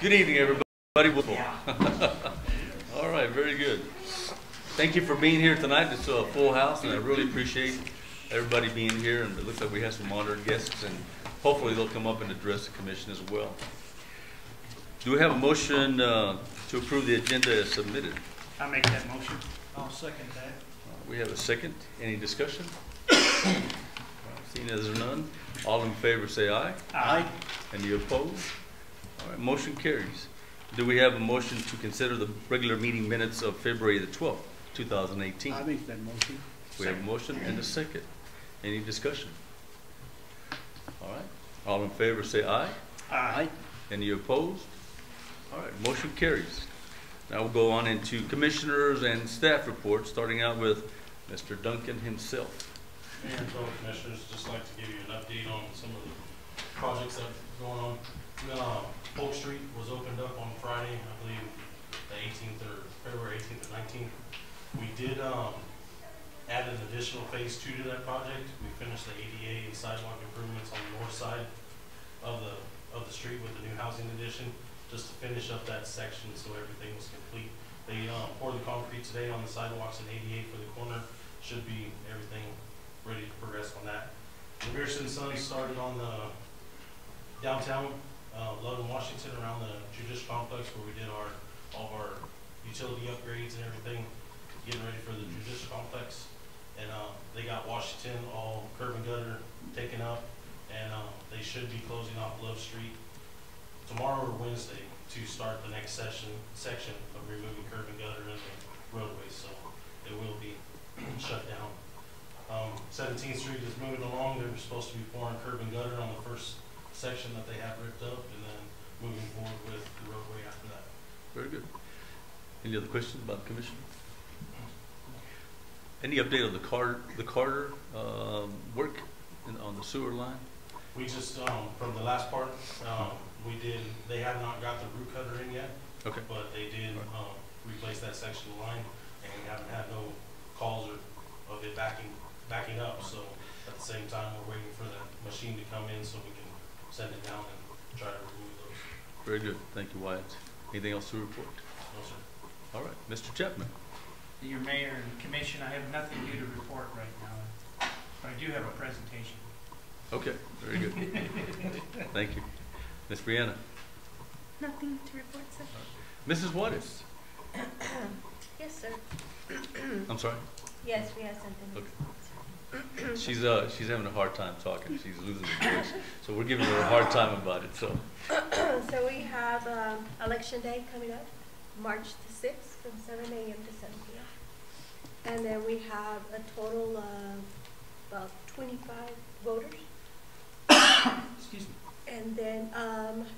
Good evening, everybody. All right, very good. Thank you for being here tonight. It's a full house, and I really appreciate everybody being here. And it looks like we have some honored guests, and hopefully they'll come up and address the commission as well. Do we have a motion to approve the agenda as submitted? I'll make that motion. I'll second that. We have a second. Any discussion? Seeing as there's none, all in favor say aye. Aye. Any opposed? All right, motion carries. Do we have a motion to consider the regular meeting minutes of February the 12th, 2018? I make that motion. We have a motion and a second. Any discussion? All right, all in favor say aye. Aye. Any opposed? All right, motion carries. Now we'll go on into commissioners and staff reports, starting out with Mr. Duncan himself. Mayor and fellow commissioners, just like to give you an update on some of the projects that are going on. Polk Street was opened up on Friday, I believe the 18th or February 18th or 19th. We did add an additional phase 2 to that project. We finished the ADA and sidewalk improvements on the north side of the street with the new housing addition, just to finish up that section so everything was complete. They poured the concrete today on the sidewalks and ADA for the corner. Should be everything ready to progress on that. The Beerson Sun started on the downtown Lovington, Washington, around the Judicial Complex, where we did all of our utility upgrades and everything, getting ready for the Judicial Complex. And they got Washington all curb and gutter taken up, and they should be closing off Love Street tomorrow or Wednesday to start the next section of removing curb and gutter in the roadways. So it will be shut down. 17th Street is moving along. They're supposed to be pouring curb and gutter on the first section that they have ripped up, and then moving forward with the roadway after that. Very good. Any other questions about the commission? Any update on the Carter work on the sewer line? We just from the last part, they have not got the root cutter in yet. Okay. But they did replace that section of the line, and we haven't had no calls of it backing up. So at the same time, we're waiting for the machine to come in so we can send it down and try to remove those. Very good. Thank you, Wyatt. Anything else to report? No, sir. All right. Mr. Chapman. Your mayor and commission, I have nothing new to report right now, but I do have a presentation. Okay. Very good. Thank you. Ms. Brianna. Nothing to report, sir. Mrs. Wattis. Yes, sir. I'm sorry? Yes, we have something. Okay. She's having a hard time talking. She's losing her voice, so we're giving her a hard time about it. So. So we have election day coming up, March the 6th, from 7 a.m. to 7 p.m. And then we have a total of about 25 voters. Excuse me. And then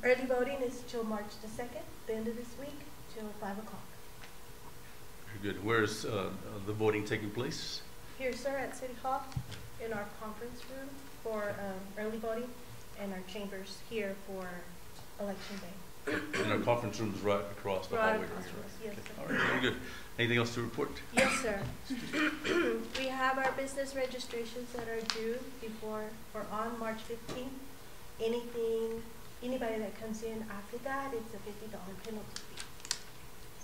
early voting is till March the 2nd, the end of this week, till 5 o'clock. Very good. Where is the voting taking place? Here, sir, at City Hall, in our conference room for early voting, and our chambers here for election day. And our conference room is right across the hallway. Yes, okay. sir. All right, very good. Anything else to report? Yes, sir. We have our business registrations that are due before or on March 15th. Anybody that comes in after that, it's a $50 penalty fee.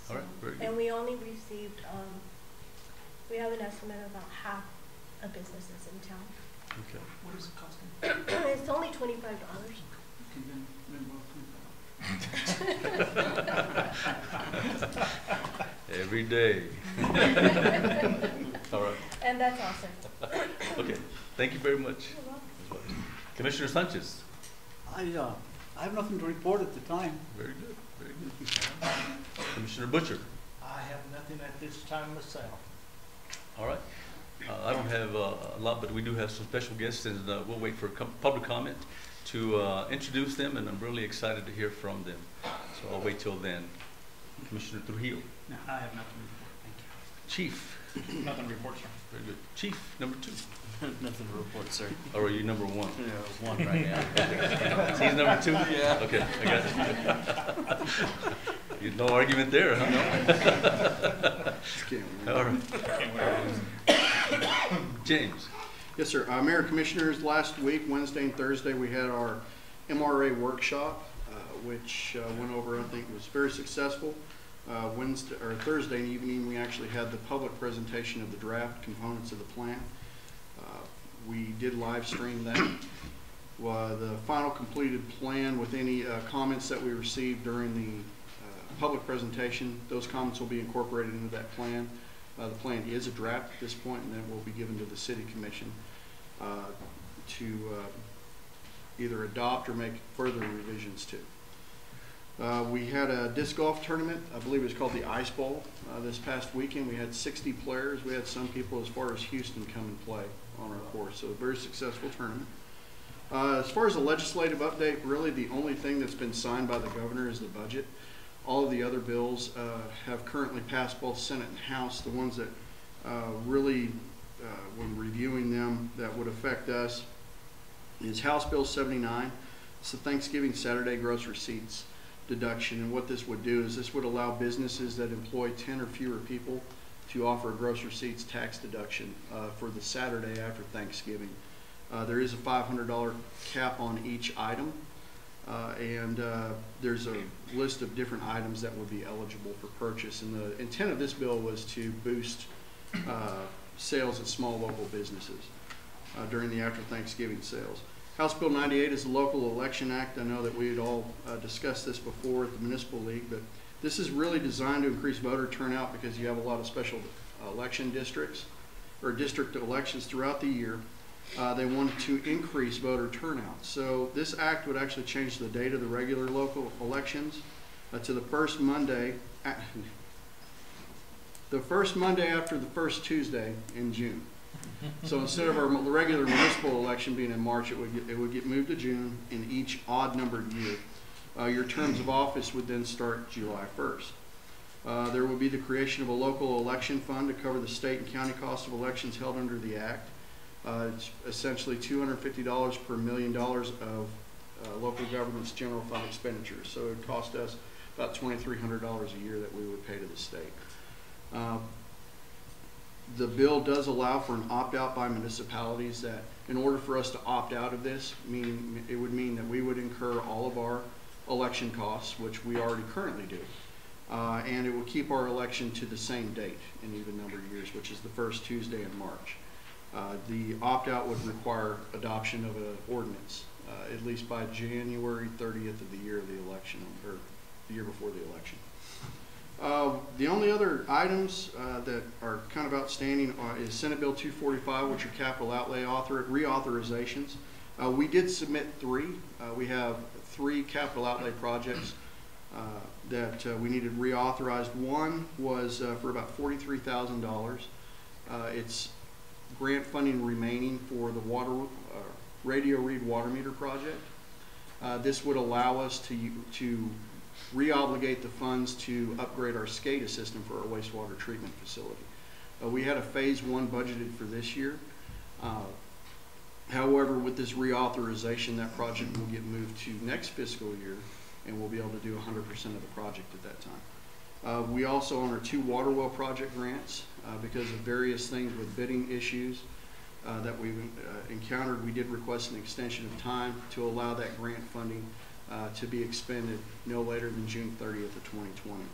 So, all right, very good. and we only received, we have an estimate of about half of businesses in town. Okay. What is it costing? It's only $25. Every day. All right. And that's all, sir. Okay. Thank you very much. Commissioner Sanchez. I have nothing to report at the time. Very good. Very good. Commissioner Butcher. I have nothing at this time myself. All right. I don't have a lot, but we do have some special guests, and we'll wait for public comment to introduce them, and I'm really excited to hear from them. So I'll wait till then. Commissioner Trujillo. No, I have nothing to report. Thank you. Chief. Nothing to report, sir. Very good. Chief, number 2. Nothing to report, sir. Or are you number 1? Yeah, it's 1 right now. He's number 2? Yeah. Okay, I got you. No argument there, huh? No. All right. James. Yes, sir. Mayor Commissioners, last week, Wednesday and Thursday, we had our MRA workshop. which went over, I think, was very successful. Wednesday or Thursday evening, we actually had the public presentation of the draft components of the plan. We did live stream that. The final completed plan with any comments that we received during the public presentation, those comments will be incorporated into that plan. The plan is a draft at this point, and then will be given to the City Commission to either adopt or make further revisions to. We had a disc golf tournament, I believe it was called the Ice Bowl, this past weekend. We had 60 players. We had some people as far as Houston come and play on our course, so a very successful tournament. As far as a legislative update, really the only thing that's been signed by the governor is the budget. All of the other bills have currently passed both Senate and House. The ones that really, when reviewing them, that would affect us is House Bill 79. It's the Thanksgiving Saturday gross receipts deduction, and what this would do is this would allow businesses that employ 10 or fewer people to offer a gross receipts tax deduction for the Saturday after Thanksgiving. There is a $500 cap on each item, and there's a list of different items that would be eligible for purchase. And the intent of this bill was to boost sales at small local businesses during the after Thanksgiving sales. House Bill 98 is the Local Election Act. I know that we had all discussed this before at the Municipal League, but this is really designed to increase voter turnout because you have a lot of special election districts or district elections throughout the year. They wanted to increase voter turnout. So this act would actually change the date of the regular local elections to the first Monday after the first Tuesday in June. So instead of our regular municipal election being in March, it would get moved to June in each odd numbered year. Your terms of office would then start July 1st. There would be the creation of a local election fund to cover the state and county costs of elections held under the act. It's essentially $250 per $1 million of local government's general fund expenditures. So it would cost us about $2,300 a year that we would pay to the state. The bill does allow for an opt-out by municipalities that in order for us to opt out of this, it would mean that we would incur all of our election costs, which we already currently do. And it will keep our election to the same date in even numbered years, which is the first Tuesday in March. The opt-out would require adoption of an ordinance, at least by January 30th of the year of the election, or the year before the election. The only other items that are kind of outstanding is Senate Bill 245, which are capital outlay reauthorizations. We did submit 3. We have 3 capital outlay projects that we needed reauthorized. One was for about $43,000. It's grant funding remaining for the radio read water meter project. This would allow us to re-obligate the funds to upgrade our SCADA system for our wastewater treatment facility. We had a phase 1 budgeted for this year. However, with this reauthorization, that project will get moved to next fiscal year, and we'll be able to do 100% of the project at that time. We also own our 2 water well project grants because of various things with bidding issues that we've encountered. We did request an extension of time to allow that grant funding to be expended no later than June 30th of 2020.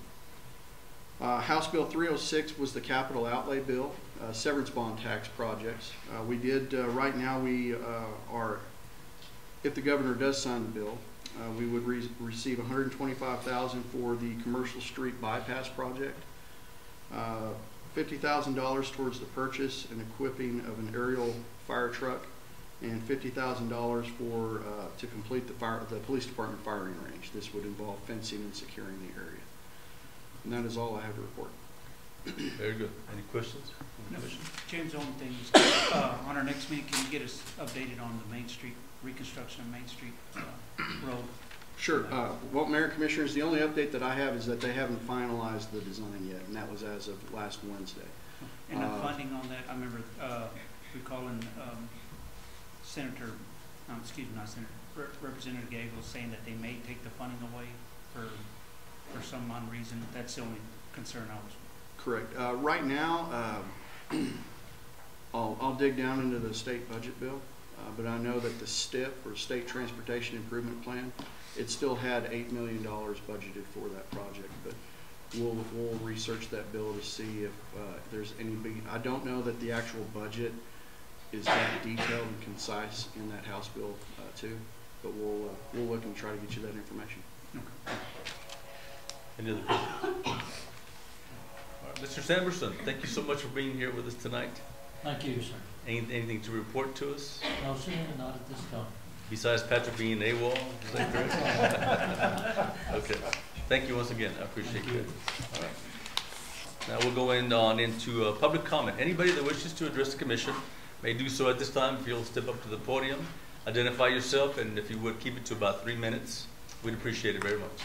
House Bill 306 was the capital outlay bill, severance bond tax projects. We did, right now we are, if the governor does sign the bill, we would receive $125,000 for the commercial street bypass project, $50,000 towards the purchase and equipping of an aerial fire truck, and $50,000 for to complete the police department firing range. This would involve fencing and securing the area. And that is all I have to report. Very good. Any questions? No, James, the only thing is, on our next meeting, can you get us updated on the Main Street, reconstruction of Main Street road? Sure. Well, Mayor and Commissioners, the only update that I have is that they haven't finalized the design yet, and that was as of last Wednesday. And the funding on that, I remember recalling Representative Gable saying that they may take the funding away for some unknown reason. That's the only concern I was. Correct. Right now, I'll dig down into the state budget bill, but I know that the STIP, or State Transportation Improvement Plan, it still had $8 million budgeted for that project, but we'll research that bill to see if there's any big, I don't know that the actual budget is that detailed and concise in that House bill too, but we'll look and try to get you that information. Any other questions? All right, Mr. Sanderson, thank you so much for being here with us tonight. Thank you, sir. Anything to report to us? No, sir, not at this time. Besides Patrick being AWOL, is that correct? Okay. Thank you once again. I appreciate that. All right. Now we'll go on into public comment. Anybody that wishes to address the commission may do so at this time. If you'll step up to the podium, identify yourself, and if you would, keep it to about 3 minutes. We'd appreciate it very much.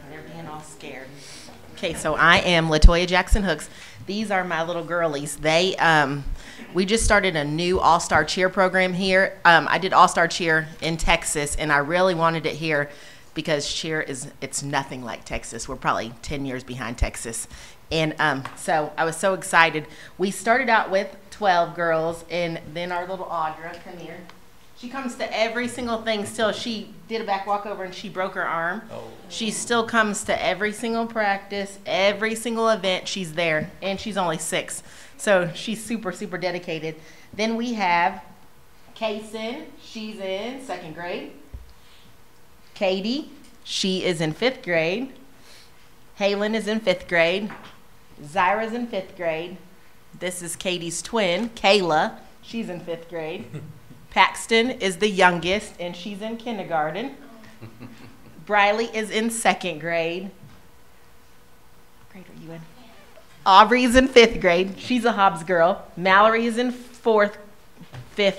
They're being all scared. Okay, so I am LaToya Jackson Hooks. These are my little girlies. They, we just started a new all-star cheer program here. I did all-star cheer in Texas, and I really wanted it here because cheer it's nothing like Texas. We're probably 10 years behind Texas. And so I was so excited. We started out with 12 girls, and then our little Audra, come here. She comes to every single thing still. She did a back walkover and she broke her arm. Oh. She still comes to every single practice, every single event. She's there, and she's only 6. So she's super, super dedicated. Then we have Kaysen. She's in 2nd grade. Katie, she is in 5th grade. Halen is in 5th grade. Zyra's in 5th grade. This is Katie's twin, Kayla. She's in 5th grade. Paxton is the youngest, and she's in kindergarten. Briley is in 2nd grade. What grade are you in? Aubrey is in 5th grade. She's a Hobbs girl. Mallory is in 5th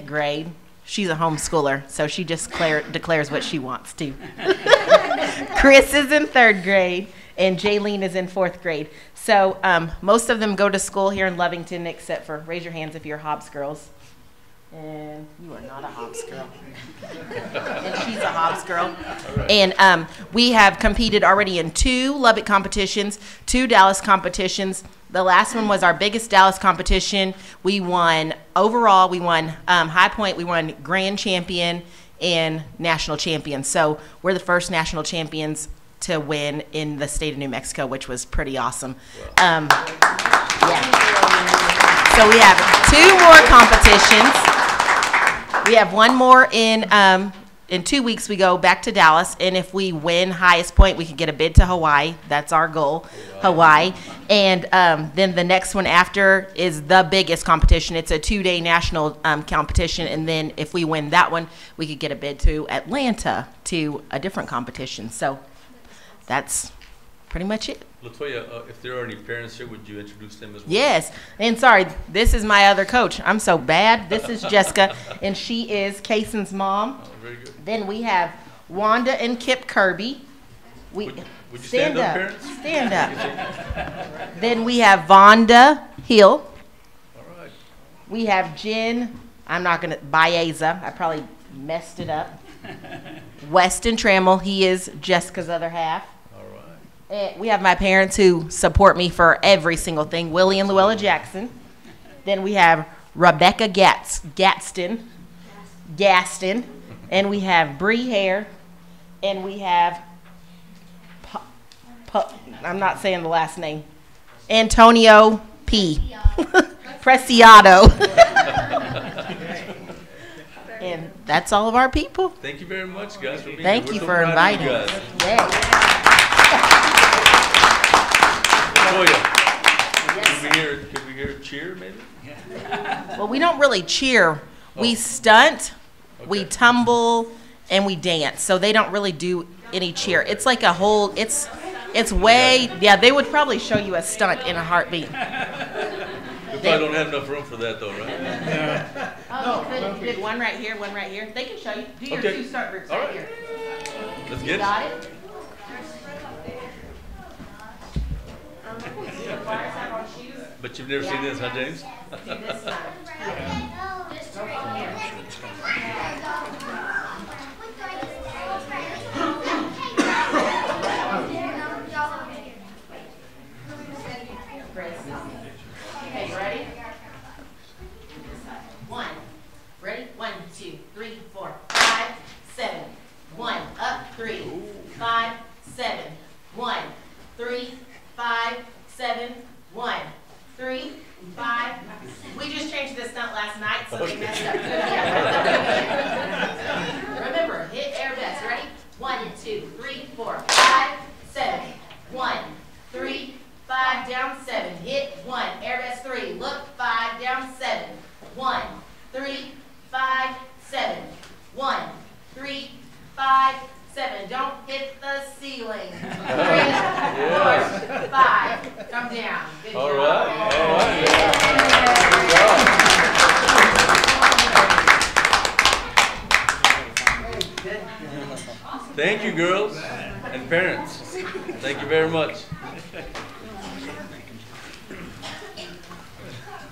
grade. She's a homeschooler, so she just declares what she wants to. Chris is in 3rd grade, and Jaylene is in 4th grade. So most of them go to school here in Lovington, except for, raise your hands if you're Hobbs girls. And you are not a Hobbs girl. And she's a Hobbs girl. Right. And we have competed already in 2 Lubbock competitions, 2 Dallas competitions. The last one was our biggest Dallas competition. We won overall, we won High Point, we won grand champion and national champion. So we're the first national champions to win in the state of New Mexico, which was pretty awesome. Wow. Yeah. So we have 2 more competitions. We have 1 more in 2 weeks. We go back to Dallas, and if we win highest point, we can get a bid to Hawaii. That's our goal, Hawaii. And then the next one after is the biggest competition. It's a 2-day national competition, and then if we win that one, we could get a bid to Atlanta to a different competition. So that's pretty much it. LaToya, if there are any parents here, would you introduce them as well? Yes, and sorry, this is my other coach. I'm so bad. This is Jessica, and she is Kaysen's mom. Oh, very good. Then we have Wanda and Kip Kirby. Would you stand up, parents? Stand up. Then we have Vonda Hill. All right. We have Jen, I'm not going to, Baeza. I probably messed it up. Weston Trammell, he is Jessica's other half. We have my parents who support me for every single thing, Willie and Luella Jackson. Then we have Rebecca Gaston, and we have Bree Hare, and we have, I'm not saying the last name, Antonio P. Preciado. And that's all of our people. Thank you very much, guys, for being here. Thank you for inviting us. Could we hear a cheer, maybe? Well, we don't really cheer. We stunt, we tumble, and we dance. So they don't really do any cheer. It's like a whole, it's way, yeah, they would probably show you a stunt in a heartbeat. We probably don't have enough room for that, though, right? Yeah. Oh, you could one right here, one right here. They can show you. Do your 2 start groups right here. Let's get it. Got it? But you've never seen this, huh, James? Okay, you ready? ceiling. 3, 4, Yeah. 5, come down. Good All job. right, all right. Good job. Thank you, girls and parents. Thank you very much.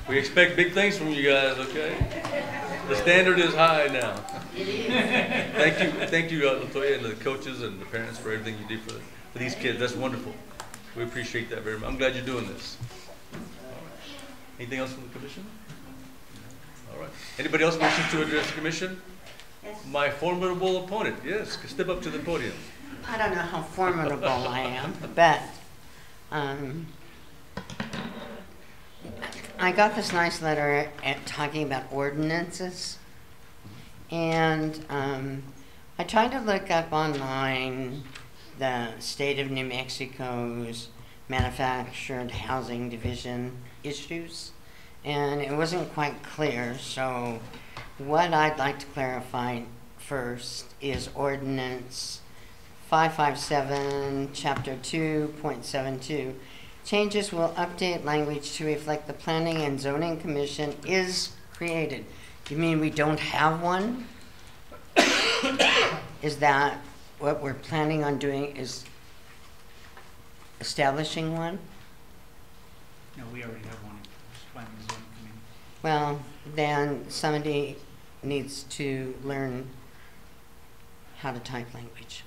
We expect big things from you guys, okay? The standard is high now. It is. Thank you, Latoya, and the coaches and the parents for everything you do for these kids. That's wonderful. We appreciate that very much. I'm glad you're doing this. Anything else from the commission? All right. Anybody else wishing to address the commission? Yes. My formidable opponent, yes, step up to the podium. I don't know how formidable I am, but I got this nice letter talking about ordinances, and I tried to look up online the state of New Mexico's manufactured housing division issues, and it wasn't quite clear. So what I'd like to clarify first is ordinance 557, chapter 2.72. Changes will update language to reflect the Planning and Zoning Commission is created. You mean we don't have one? Is that what we're planning on doing, is establishing one? No, we already have one, planning and zoning committee. Well, then somebody needs to learn how to type language.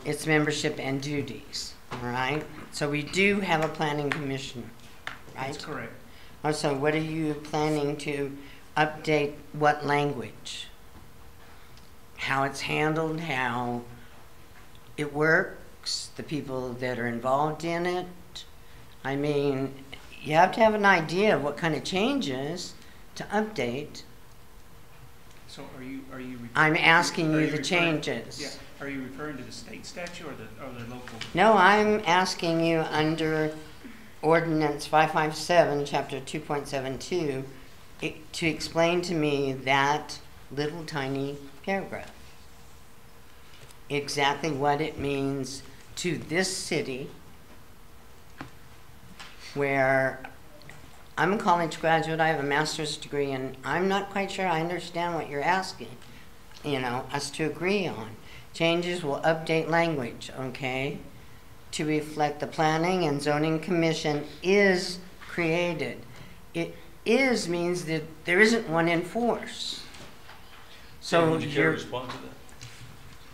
Its membership and duties, all right? So we do have a planning commission, right? That's correct. Also, what are you planning to update? What language? How it's handled, how it works, the people that are involved in it. I mean, you have to have an idea of what kind of changes to update. So are you? I'm asking are you the referring- changes. Yeah. Are you referring to the state statute or the local? No, I'm asking you under ordinance 557, chapter 2.72, to explain to me that little tiny paragraph. Exactly what it means to this city, where I'm a college graduate, I have a master's degree, and I'm not quite sure I understand what you're asking, us to agree on. Changes will update language, okay, to reflect the Planning and Zoning Commission is created. It is means that there isn't one in force. So would you care to respond to that?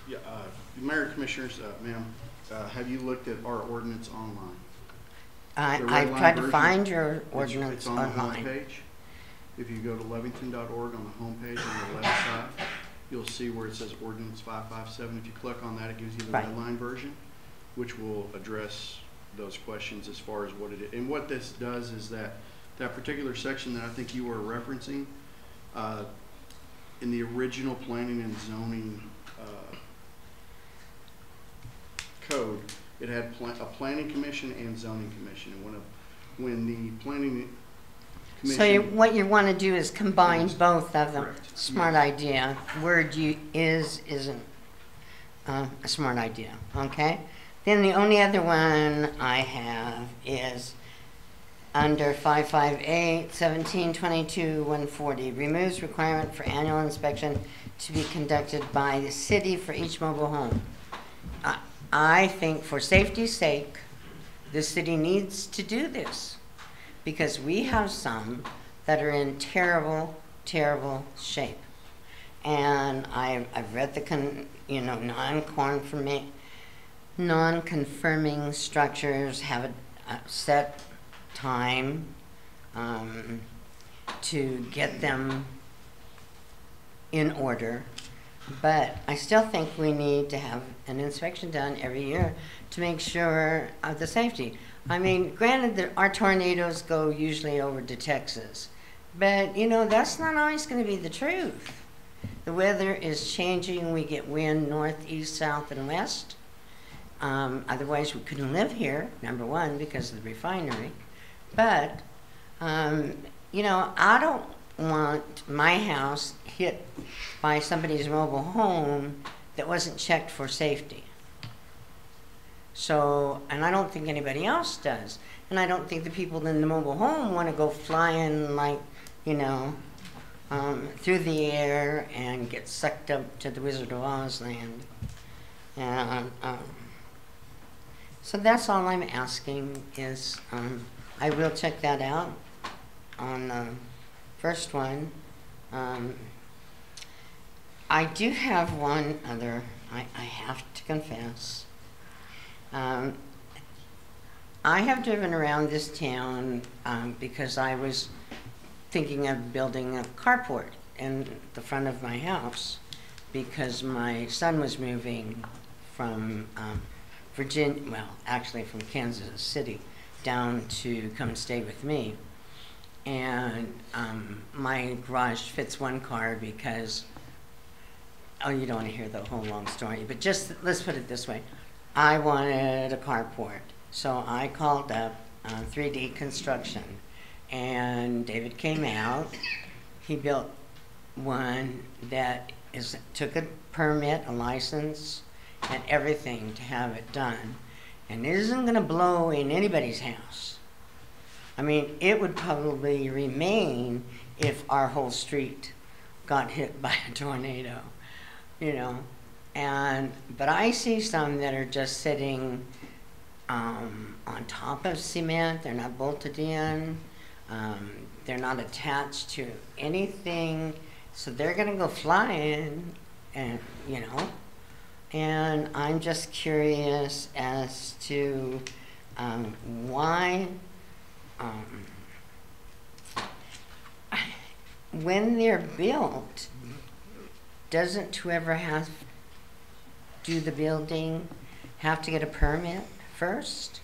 Yeah, Mayor, Commissioners, ma'am, have you looked at our ordinance online? I've tried to find your ordinance It's on the online. homepage. If you go to lovington.org on the homepage on the left side, you'll see where it says ordinance 557. If you click on that, it gives you the Right. red line version, which will address those questions as far as what it is. And what this does is that particular section that I think you were referencing, in the original planning and zoning code, it had a planning commission and zoning commission. And when the planning commission... So what you want to do is combine Yes. both of them. Correct. Smart Yes. idea. Word isn't a smart idea, okay? Then the only other one I have is under 558, 1722, 140. Removes requirement for annual inspection to be conducted by the city for each mobile home. I think for safety's sake, the city needs to do this because we have some that are in terrible, terrible shape. And I've read the non-conforming structures have a set time to get them in order. But I still think we need to have an inspection done every year to make sure of the safety. I mean, granted that our tornadoes go usually over to Texas, but that's not always going to be the truth. The weather is changing. We get wind north, east, south, and west. Otherwise, we couldn't live here, number one, because of the refinery. But, I don't want my house hit by somebody's mobile home that wasn't checked for safety. So, and I don't think anybody else does. And I don't think the people in the mobile home want to go flying like, you know, through the air and get sucked up to the Wizard of Oz land. And so that's all I'm asking is, I will check that out on the first one. I do have one other, I have to confess. I have driven around this town because I was thinking of building a carport in the front of my house because my son was moving from Virginia, well, actually from Kansas City, down to come stay with me. And my garage fits one car because, oh, you don't want to hear the whole long story, but just let's put it this way. I wanted a carport, so I called up 3D Construction, and David came out. He built one that took a permit, a license, and everything to have it done. And it isn't going to blow in anybody's house. I mean, it would probably remain if our whole street got hit by a tornado, you know. But I see some that are just sitting on top of cement. They're not bolted in. They're not attached to anything. So they're going to go flying, and you know. And I'm just curious as to why, when they're built, doesn't whoever has do the building have to get a permit first?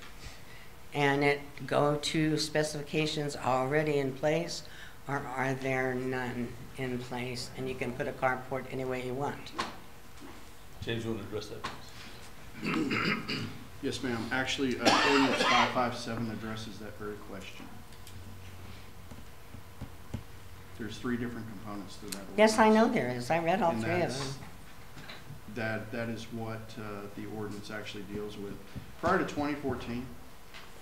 And it go to specifications already in place, or are there none in place and you can put a carport any way you want? James, you want to address that, please? Yes, ma'am. Actually, ordinance 557 addresses that very question. There's 3 different components to that ordinance. Yes, I know there is. I read all And 3 of them. That is what the ordinance actually deals with. Prior to 2014,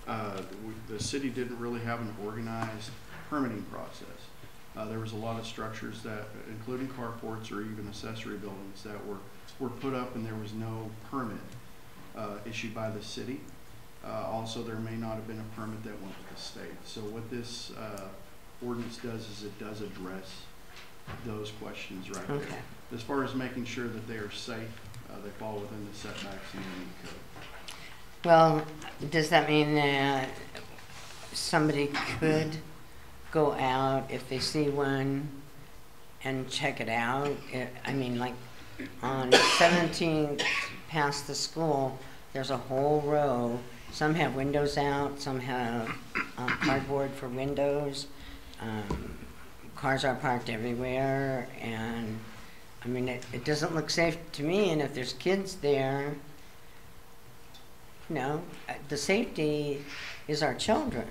the city didn't really have an organized permitting process. There was a lot of structures that, including carports or even accessory buildings, that were put up and there was no permit issued by the city. Also, there may not have been a permit that went with the state. So what this ordinance does is it does address those questions right there. As far as making sure that they are safe, they fall within the setbacks in the code. Well, does that mean that somebody could go out if they see one and check it out? I mean, like on 17th past the school, there's a whole row. Some have windows out, some have cardboard for windows. Cars are parked everywhere, and I mean, it doesn't look safe to me, and if there's kids there, you know, the safety is our children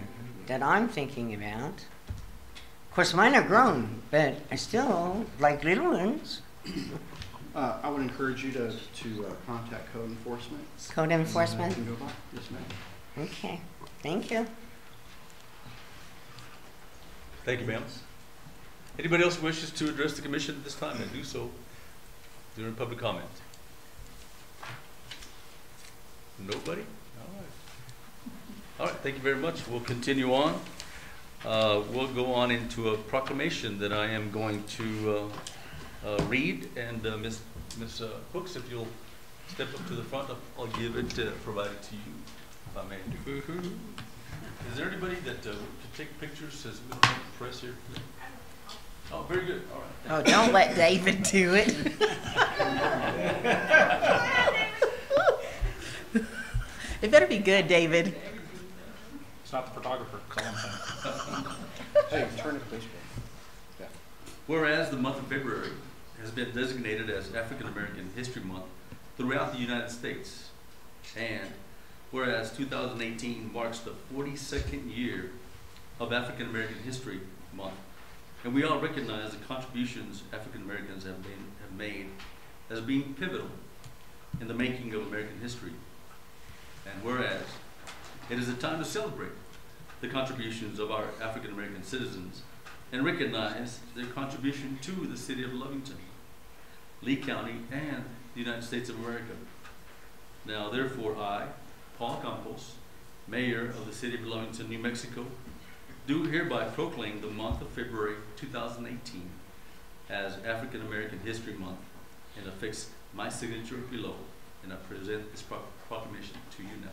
that I'm thinking about. Of course, mine are grown, but I still like little ones. I would encourage you to contact code enforcement. Code enforcement? Can go by. Yes, ma'am. Okay, thank you. Thank you, ma'am. Anybody else who wishes to address the commission at this time, then do so during public comment. Nobody? All right, thank you very much. We'll continue on. We'll go on into a proclamation that I am going to read, and Ms. Hooks, if you'll step up to the front, I'll give it, provide it to you, if I may. Is there anybody that could take pictures as we don't have the press here? Oh, very good. All right. Oh, don't let David do it. It better be good, David. It's not the photographer, that's all I'm saying. Hey, turn it this way. Yeah. Whereas the month of February has been designated as African American History Month throughout the United States, and whereas 2018 marks the 42nd year of African American History Month, and we all recognize the contributions African Americans have made as being pivotal in the making of American history. And whereas it is a time to celebrate the contributions of our African American citizens and recognize their contribution to the city of Lovington, Lee County, and the United States of America. Now, therefore, I, Paul Campos, Mayor of the city of Lovington, New Mexico, do hereby proclaim the month of February 2018 as African American History Month and affix my signature below, and I present this proclamation to you now.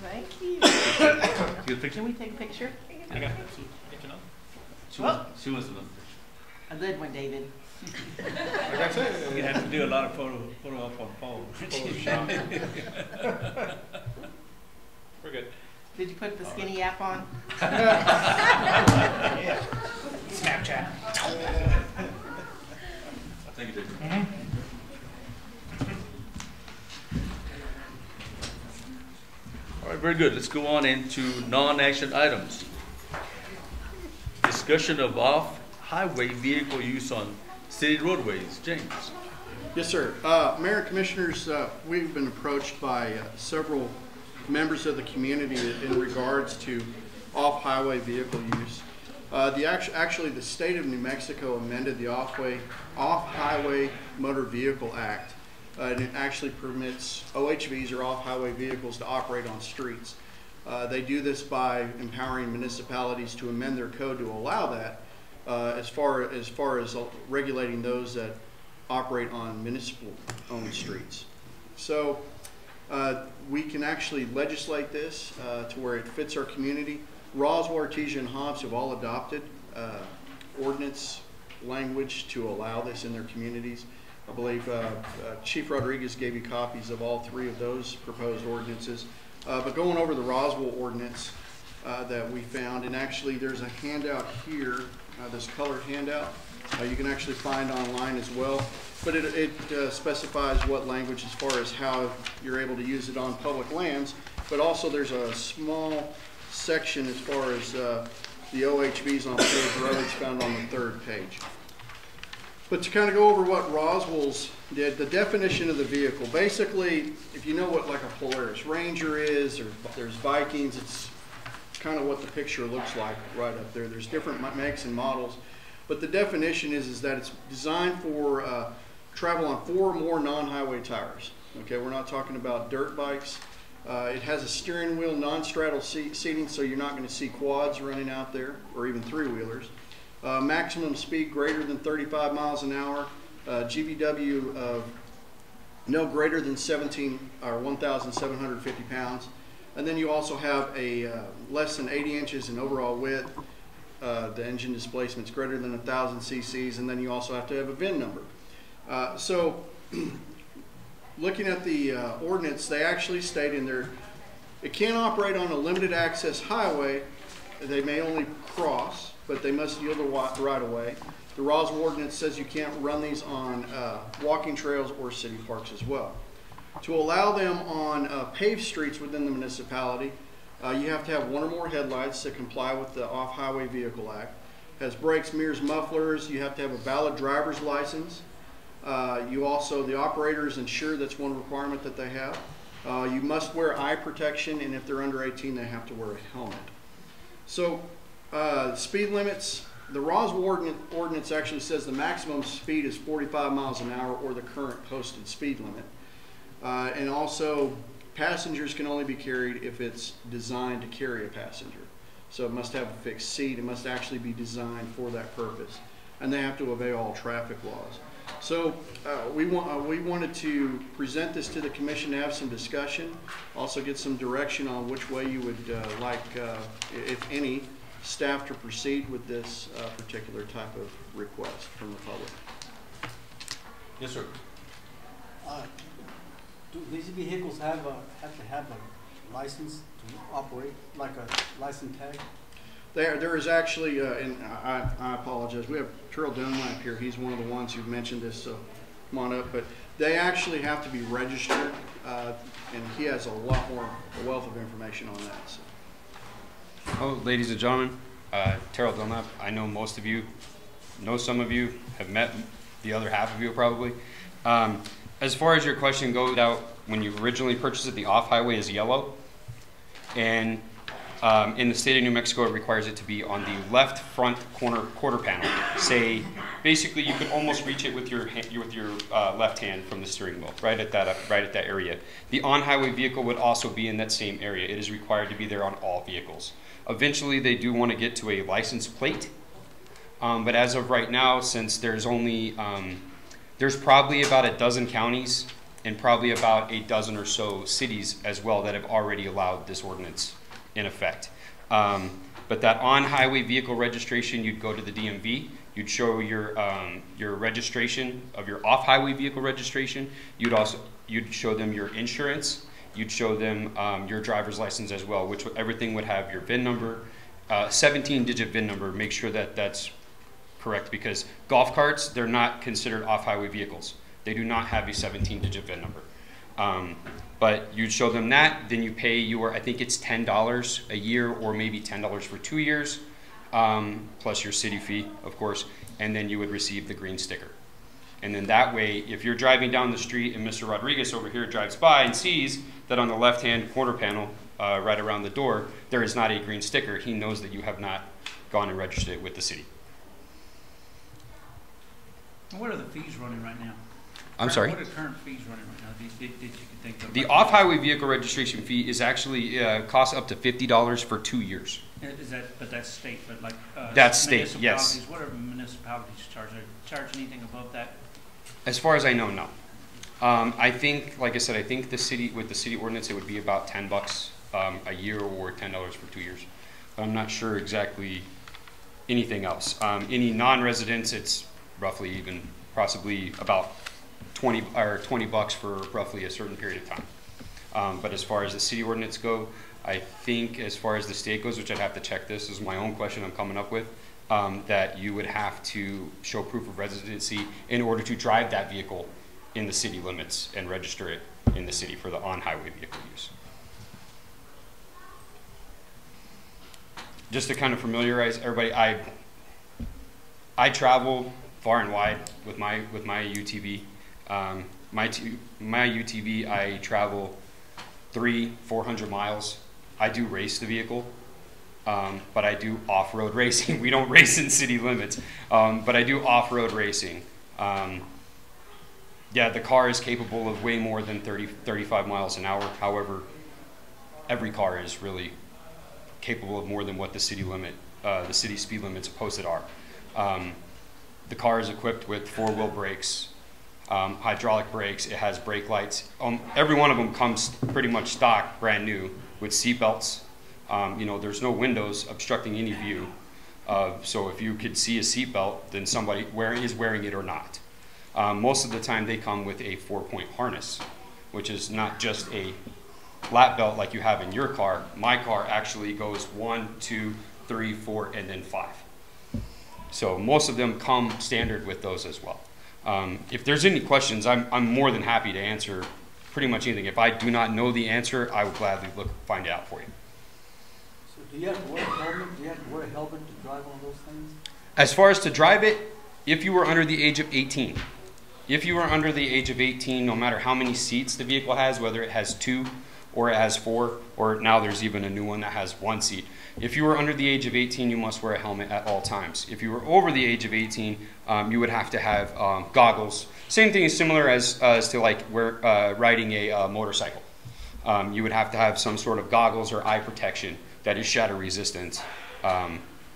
Thank you, Latoya. Good picture? Can we take a picture? I got it. She wants another picture. A good one, David. Like I said, You're gonna have to do a lot of photo op on phone. we're good. Did you put the skinny app on? Snapchat. Thank you, David. All right, very good. Let's go on into non-action items. Discussion of off-highway vehicle use on city roadways. James. Yes, sir. Mayor and Commissioners, we've been approached by several members of the community in regards to off-highway vehicle use. Actually, the state of New Mexico amended the Off-Highway Motor Vehicle Act. And it actually permits OHVs or off-highway vehicles to operate on streets. They do this by empowering municipalities to amend their code to allow that, as far as regulating those that operate on municipal-owned streets. So we can actually legislate this to where it fits our community. Roswell, Artesia, and Hobbs have all adopted ordinance language to allow this in their communities. I believe Chief Rodriguez gave you copies of all three of those proposed ordinances. But going over the Roswell ordinance that we found, and actually there's a handout here, this colored handout, you can actually find online as well. But it specifies what language as far as how you're able to use it on public lands. But also there's a small section as far as the OHVs on paved roads found on the 3rd page. But to kind of go over what Roswell's did, the definition of the vehicle, basically, if you know what like a Polaris Ranger is, or there's Vikings, it's kind of what the picture looks like right up there. There's different makes and models, but the definition is that it's designed for travel on 4 or more non-highway tires. Okay, we're not talking about dirt bikes. It has a steering wheel, non-straddle seating, so you're not going to see quads running out there, or even 3-wheelers. Maximum speed greater than 35 miles an hour, GVW of no greater than 1,750 pounds. And then you also have a less than 80 inches in overall width. The engine displacement's greater than 1,000 cc's, and then you also have to have a VIN number. So looking at the ordinance, they actually state in there, it can operate on a limited access highway. They may only cross, but they must yield the right of way. The Roswell ordinance says you can't run these on walking trails or city parks as well. To allow them on paved streets within the municipality, you have to have 1 or more headlights that comply with the Off-Highway Vehicle Act. Has brakes, mirrors, mufflers. You have to have a valid driver's license. You also, the operators ensure that's one requirement that they have. You must wear eye protection, and if they're under 18, they have to wear a helmet. So speed limits, the Roswell ordinance actually says the maximum speed is 45 miles an hour or the current posted speed limit. And also passengers can only be carried if it's designed to carry a passenger. So it must have a fixed seat. It must actually be designed for that purpose. And they have to obey all traffic laws. So we wanted to present this to the commission to have some discussion, also get some direction on which way you would like, if any, staff to proceed with this particular type of request from the public. Yes, sir. Do these vehicles have to have a license to operate, like a license tag? There is actually, and I apologize, we have Terrell Dunlap here. He's one of the ones who mentioned this, so come on up. But they actually have to be registered, and he has a wealth of information on that. So. Oh, ladies and gentlemen, Terrell Dunlap. I know most of you, know some of you, have met the other half of you probably. As far as your question goes, out when you originally purchased it, the off-highway is yellow, and in the state of New Mexico, it requires it to be on the left front quarter panel. Say, basically, you could almost reach it with your left hand from the steering wheel, right at that area. The on-highway vehicle would also be in that same area. It is required to be there on all vehicles. Eventually, they do want to get to a license plate, but as of right now, since there's only there's probably about a dozen counties and probably about a dozen or so cities as well that have already allowed this ordinance in effect. But that on-highway vehicle registration, you'd go to the DMV, you'd show your registration of your off-highway vehicle registration. You'd show them your insurance. You'd show them your driver's license as well, which everything would have your VIN number, 17-digit VIN number. Make sure that that's correct, because golf carts, they're not considered off-highway vehicles. They do not have a 17-digit VIN number. But you'd show them that, then you pay I think it's $10 a year, or maybe $10 for 2 years, plus your city fee, of course, and then you would receive the green sticker. And then that way, if you're driving down the street and Mr. Rodriguez over here drives by and sees that on the left-hand corner panel, right around the door, there is not a green sticker, he knows that you have not gone and registered it with the city. What are the fees running right now? I'm sorry? What are current fees running right now? Did you think of? The off-highway vehicle registration fee is actually costs up to $50 for 2 years. Is that, but that's state, but like that's state, yes. What are municipalities charging? Charge anything above that? As far as I know, no. I think, like I said, I think the city, with the city ordinance, it would be about $10 a year, or $10 for 2 years. But I'm not sure exactly anything else. Any non-residents, it's roughly even, possibly about 20 bucks for roughly a certain period of time. But as far as the city ordinance go, I think as far as the state goes, which I'd have to check, this is my own question I'm coming up with, that you would have to show proof of residency in order to drive that vehicle in the city limits and register it in the city for the on-highway vehicle use. Just to kind of familiarize everybody, I travel far and wide with my UTV. My UTV, I travel 300-400 miles. I do race the vehicle, but I do off-road racing. We don't race in city limits, but I do off-road racing. Yeah, the car is capable of way more than 35 miles an hour. However, every car is really capable of more than what the city limit, the city speed limits posted are. The car is equipped with four-wheel brakes, hydraulic brakes. It has brake lights. Every one of them comes pretty much stock, brand new, with seat belts. You know, there's no windows obstructing any view. So if you could see a seat belt, then somebody is wearing it or not. Most of the time they come with a 4-point harness, which is not just a lap belt like you have in your car. My car actually goes 1, 2, 3, 4, and then 5. So most of them come standard with those as well. If there's any questions, I'm more than happy to answer pretty much anything. If I do not know the answer, I would gladly find it out for you. So do you have to wear a helmet? Do you have to wear a helmet to drive on those things? As far as to drive it, if you were under the age of 18. If you are under the age of 18, no matter how many seats the vehicle has, whether it has 2 or it has 4, or now there's even a new one that has 1 seat. If you are under the age of 18, you must wear a helmet at all times. If you were over the age of 18, you would have to have goggles. Same thing is similar as to like riding a motorcycle. You would have to have some sort of goggles or eye protection that is shatter resistant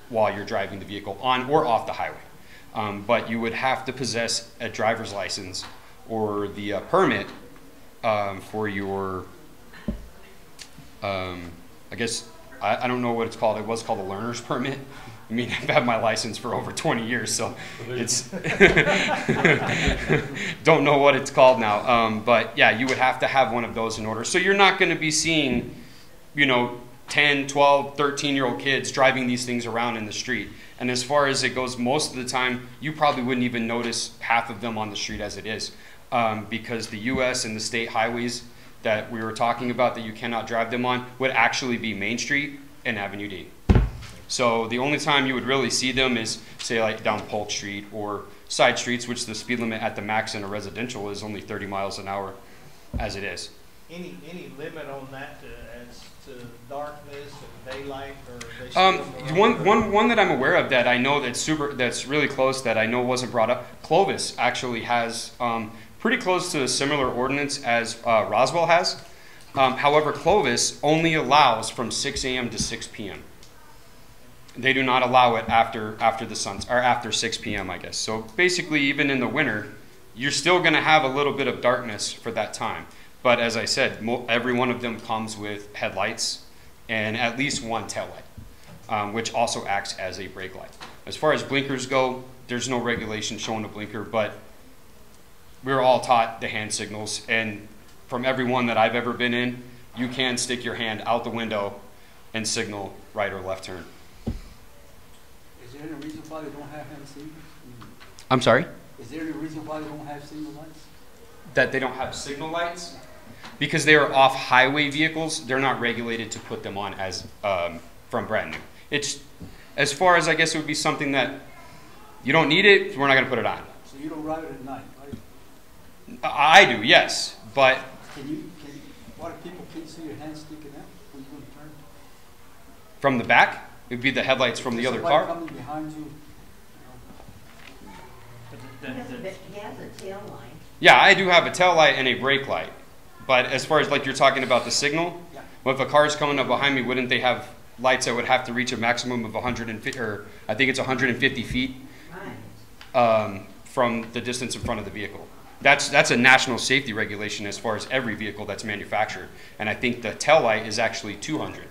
while you're driving the vehicle on or off the highway. But you would have to possess a driver's license or the permit for your, I guess, I don't know what it's called. It was called a learner's permit. I mean, I've had my license for over 20 years, so it's, don't know what it's called now. But yeah, you would have to have one of those in order. So you're not going to be seeing, you know, 10, 12, 13-year-old kids driving these things around in the street. And as far as it goes, most of the time, you probably wouldn't even notice half of them on the street as it is. Because the US and the state highways that we were talking about that you cannot drive them on would actually be Main Street and Avenue D. So the only time you would really see them is, say, like down Polk Street or side streets, which the speed limit at the max in a residential is only 30 miles an hour as it is. Any limit on that as to darkness and daylight, or they still One that I'm aware of that I know that's really close that I know wasn't brought up. Clovis actually has pretty close to a similar ordinance as Roswell has. However, Clovis only allows from 6 a.m. to 6 p.m. They do not allow it after the suns, or after 6 p.m. I guess. So basically, even in the winter, you're still going to have a little bit of darkness for that time. But as I said, every one of them comes with headlights and at least one tail light, which also acts as a brake light. As far as blinkers go, there's no regulation showing a blinker, but we're all taught the hand signals, and from every one that I've ever been in, you can stick your hand out the window and signal right or left turn. Is there any reason why they don't have hand signals? I'm sorry? Is there any reason why they don't have signal lights? That they don't have signal lights? Because they are off-highway vehicles, they're not regulated to put them on as from brand new. It's, as far as I guess it would be something that you don't need it, we're not going to put it on. So you don't drive it at night, right? I do, yes, but What if people can't see your hand sticking out when you're going to turn? from the back, it would be the headlights from the other car. Somebody coming behind you. He has a tail light. Yeah, I do have a tail light and a brake light. But as far as like you're talking about the signal, Yeah. well, if a car is coming up behind me, wouldn't they have lights that would have to reach a maximum of 150, or I think it's 150 feet from the distance in front of the vehicle? That's a national safety regulation as far as every vehicle that's manufactured. And I think the tail light is actually 200.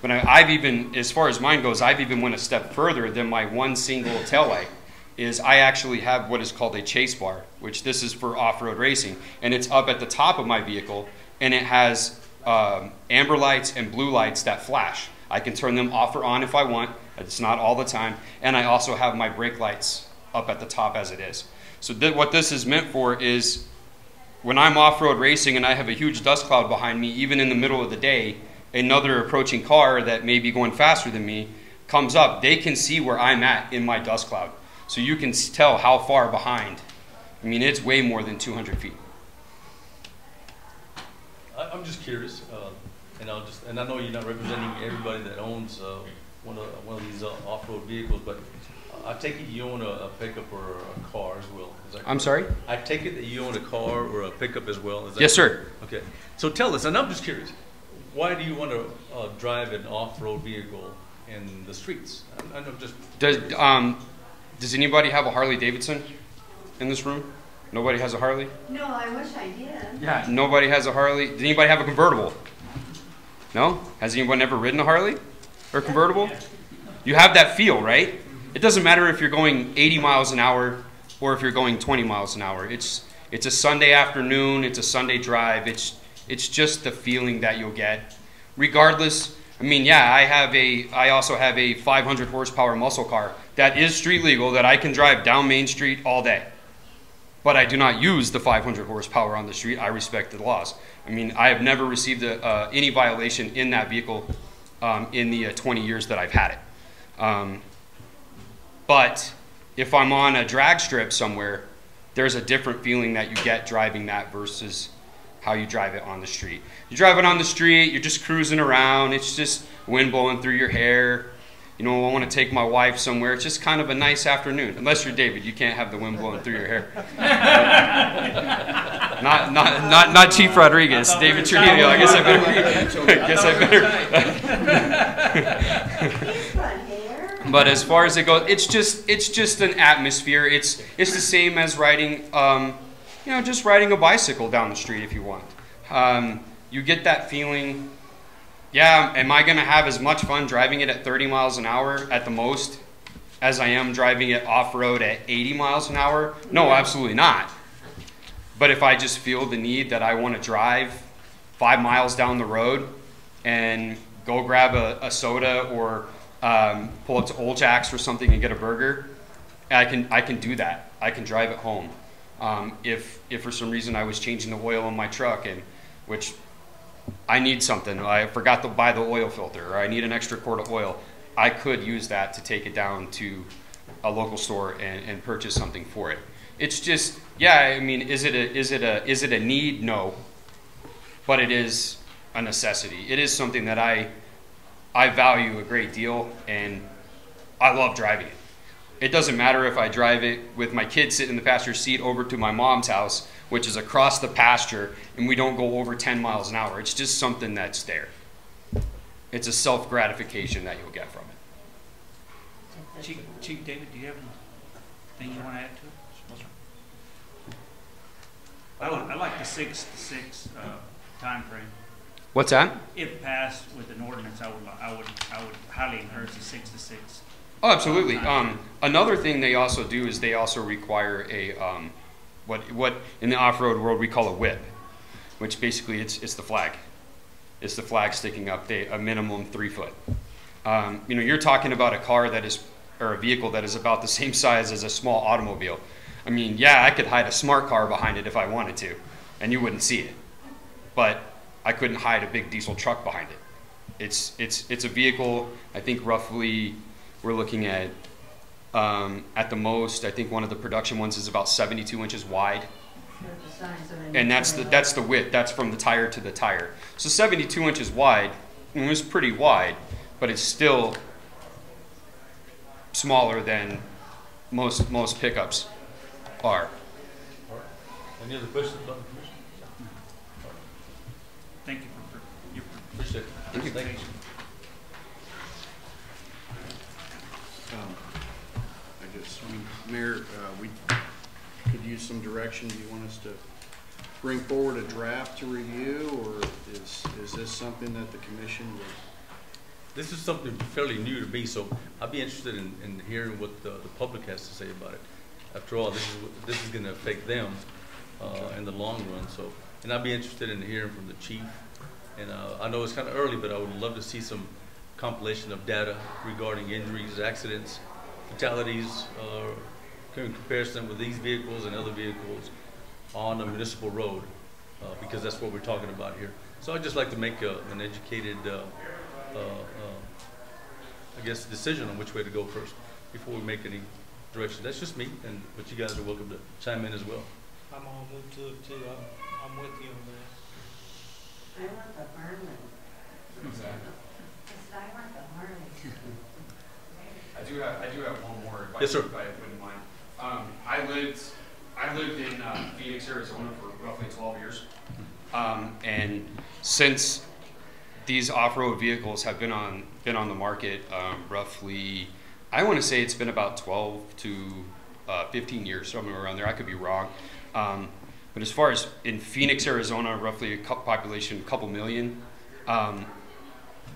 But I've even, as far as mine goes, I've even went a step further than my one single tail light. Is I actually have what is called a chase bar, which this is for off-road racing, and it's up at the top of my vehicle, and it has amber lights and blue lights that flash. I can turn them off or on if I want. It's not all the time. And I also have my brake lights up at the top as it is. So what this is meant for is when I'm off-road racing and I have a huge dust cloud behind me, even in the middle of the day, another approaching car that may be going faster than me comes up, they can see where I'm at in my dust cloud. So you can tell how far behind. I mean, it's way more than 200 feet. I'm just curious, and I know you're not representing everybody that owns one of these off-road vehicles, but I take it you own a pickup or a car as well. Is that correct? I'm sorry? I take it that you own a car or a pickup as well. Is that Yes, correct? sir. Okay. So tell us, and I'm just curious, why do you want to drive an off-road vehicle in the streets? I'm just Does anybody have a Harley Davidson in this room? Nobody has a Harley? No, I wish I did. Yeah, nobody has a Harley. Does anybody have a convertible? No? Has anyone ever ridden a Harley or convertible? You have that feel, right? It doesn't matter if you're going 80 miles an hour or if you're going 20 miles an hour. It's a Sunday afternoon, it's a Sunday drive. It's just the feeling that you'll get. Regardless, I mean, yeah, I also have a 500 horsepower muscle car that is street legal that I can drive down Main Street all day. But I do not use the 500 horsepower on the street. I respect the laws. I mean, I have never received any violation in that vehicle in the 20 years that I've had it. But if I'm on a drag strip somewhere, there's a different feeling that you get driving that versus how you drive it on the street. You drive it on the street, you're just cruising around, it's just wind blowing through your hair. You know, I want to take my wife somewhere. It's just kind of a nice afternoon. Unless you're David, you can't have the wind blowing through your hair. not Chief Rodriguez, David Trujillo. I guess I better. But as far as it goes, it's just an atmosphere. It's the same as riding, just riding a bicycle down the street if you want. You get that feeling. Yeah, am I going to have as much fun driving it at 30 miles an hour at the most as I am driving it off-road at 80 miles an hour? No, absolutely not. But if I just feel the need that I want to drive 5 miles down the road and go grab a soda or pull up to Old Jack's or something and get a burger, I can do that. I can drive it home. If for some reason I was changing the oil in my truck, which I need something, I forgot to buy the oil filter, or I need an extra quart of oil, I could use that to take it down to a local store and purchase something for it. It's just, yeah, I mean, is it a need? No, but it is a necessity. It is something that I value a great deal, and I love driving it. It doesn't matter if I drive it with my kids sitting in the passenger seat over to my mom's house, which is across the pasture, and we don't go over 10 miles an hour. It's just something that's there. It's a self-gratification that you'll get from it. Chief David, do you have anything you want to add to it? I like the 6 to 6 time frame. What's that? If passed with an ordinance, I would highly encourage the 6 to 6. Oh, absolutely. Another thing they also do is they also require a what in the off-road world we call a whip, which basically it's the flag. It's the flag sticking up, a minimum 3 foot. You know, you're talking about a car that is, or a vehicle that is about the same size as a small automobile. I mean, yeah, I could hide a smart car behind it if I wanted to, and you wouldn't see it. But I couldn't hide a big diesel truck behind it. It's a vehicle, I think roughly, we're looking at the most, I think one of the production ones is about 72 inches wide. And that's the width, that's from the tire to the tire. So 72 inches wide, it was pretty wide, but it's still smaller than most pickups are. Any other questions about the commission? Thank you for your Appreciate it. presentation. I guess, Mayor, we could use some direction. Do you want us to bring forward a draft to review, or is this something that the commission would? This is something fairly new to me, so I'd be interested in hearing what the public has to say about it. After all, this is going to affect them in the long run. So, and I'd be interested in hearing from the chief. And I know it's kind of early, but I would love to see some compilation of data regarding injuries, accidents, fatalities, in comparison with these vehicles and other vehicles on a municipal road, because that's what we're talking about here. So I'd just like to make an educated, I guess, decision on which way to go first before we make any direction. That's just me, but you guys are welcome to chime in as well. I'm on move to it too. I'm with you on that. I want the Harley. Exactly. I want the Harley. I do have one more advice, Yes, sir. if I wouldn't mind. I lived in Phoenix, Arizona for roughly 12 years. And since these off-road vehicles have been on the market, roughly, I want to say it's been about 12 to 15 years, somewhere around there. I could be wrong. But as far as in Phoenix, Arizona, roughly a population, a couple million,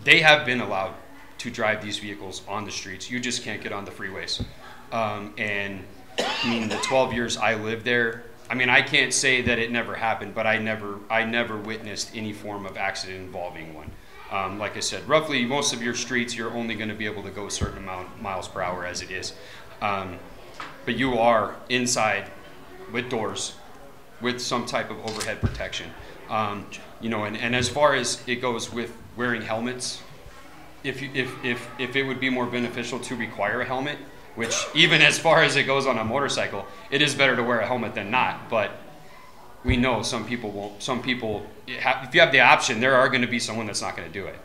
they have been allowed to drive these vehicles on the streets. You just can't get on the freeways. And I mean, the 12 years I lived there, I mean, I can't say that it never happened, but I never witnessed any form of accident involving one. Like I said, roughly most of your streets, you're only going to be able to go a certain amount miles per hour as it is. But you are inside with doors, with some type of overhead protection. You know, and as far as it goes with wearing helmets, if it would be more beneficial to require a helmet, which even as far as it goes on a motorcycle, it is better to wear a helmet than not. But we know some people won't. Some people, if you have the option, there are going to be someone that's not going to do it.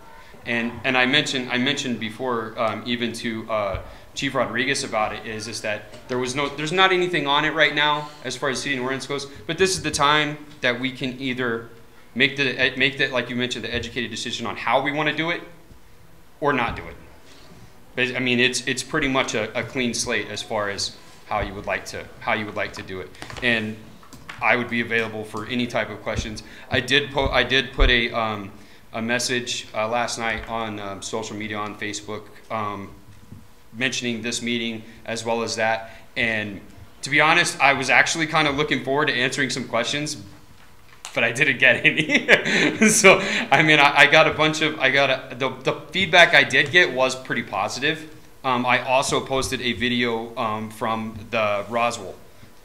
And I mentioned before, even to Chief Rodriguez about it, is that there's not anything on it right now as far as city and ordinance goes. But this is the time that we can either make the like you mentioned, the educated decision on how we want to do it, or not do it. But, I mean, it's pretty much a clean slate as far as how you would like to do it. And I would be available for any type of questions. I did put a message last night on social media, on Facebook, mentioning this meeting as well as that. And to be honest, I was actually kind of looking forward to answering some questions, but I didn't get any. So, I mean, the feedback I did get was pretty positive. I also posted a video from the Roswell,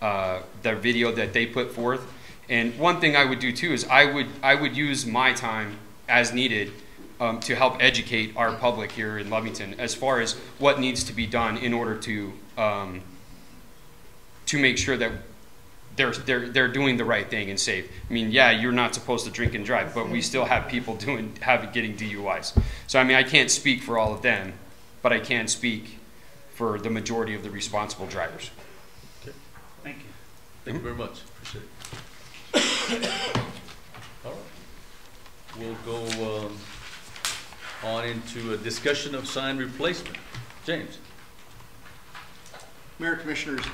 the video that they put forth. And one thing I would do too is I would use my time as needed to help educate our public here in Lovington as far as what needs to be done in order to make sure that they're doing the right thing and safe. I mean, yeah, you're not supposed to drink and drive, but we still have people getting DUIs. So I mean, I can't speak for all of them, but I can speak for the majority of the responsible drivers. Okay. Thank you. Thank you very much. Appreciate it. All right. We'll go on into a discussion of sign replacement. James. Mayor, Commissioners,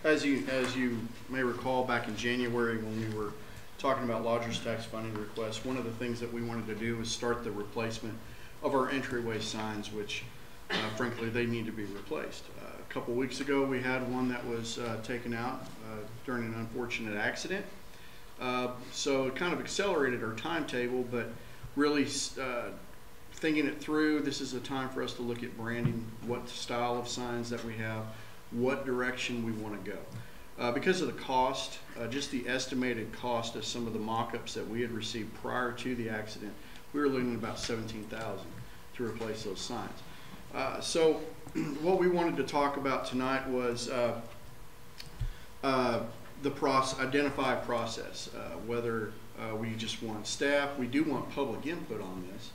as you may recall, back in January when we were talking about lodgers tax funding requests, one of the things that we wanted to do was start the replacement of our entryway signs, which frankly they need to be replaced. A couple weeks ago we had one that was taken out during an unfortunate accident. So it kind of accelerated our timetable, but really thinking it through, this is a time for us to look at branding, what style of signs that we have, what direction we want to go. Because of the cost, just the estimated cost of some of the mock-ups that we had received prior to the accident, we were looking at about $17,000 to replace those signs. So what we wanted to talk about tonight was identify a process, whether we just want staff. We do want public input on this,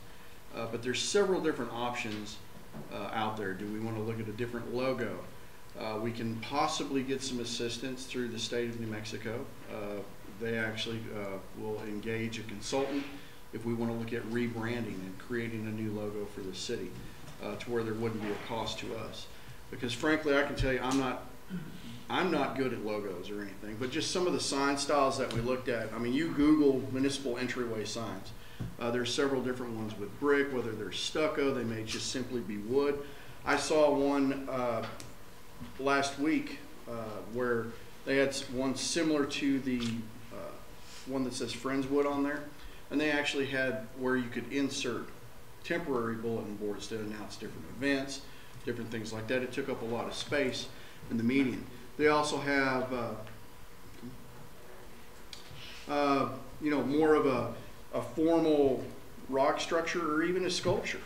but there's several different options out there. Do we want to look at a different logo? We can possibly get some assistance through the state of New Mexico. They actually will engage a consultant if we want to look at rebranding and creating a new logo for the city to where there wouldn't be a cost to us. Because frankly, I can tell you, I'm not good at logos or anything, but just some of the sign styles that we looked at. I mean, you Google municipal entryway signs. There's several different ones with brick, whether they're stucco, they may just simply be wood. I saw one last week where they had one similar to the one that says Friendswood on there, and they actually had where you could insert temporary bulletin boards to announce different events, different things like that. It took up a lot of space in the median. They also have you know, more of a formal rock structure or even a sculpture.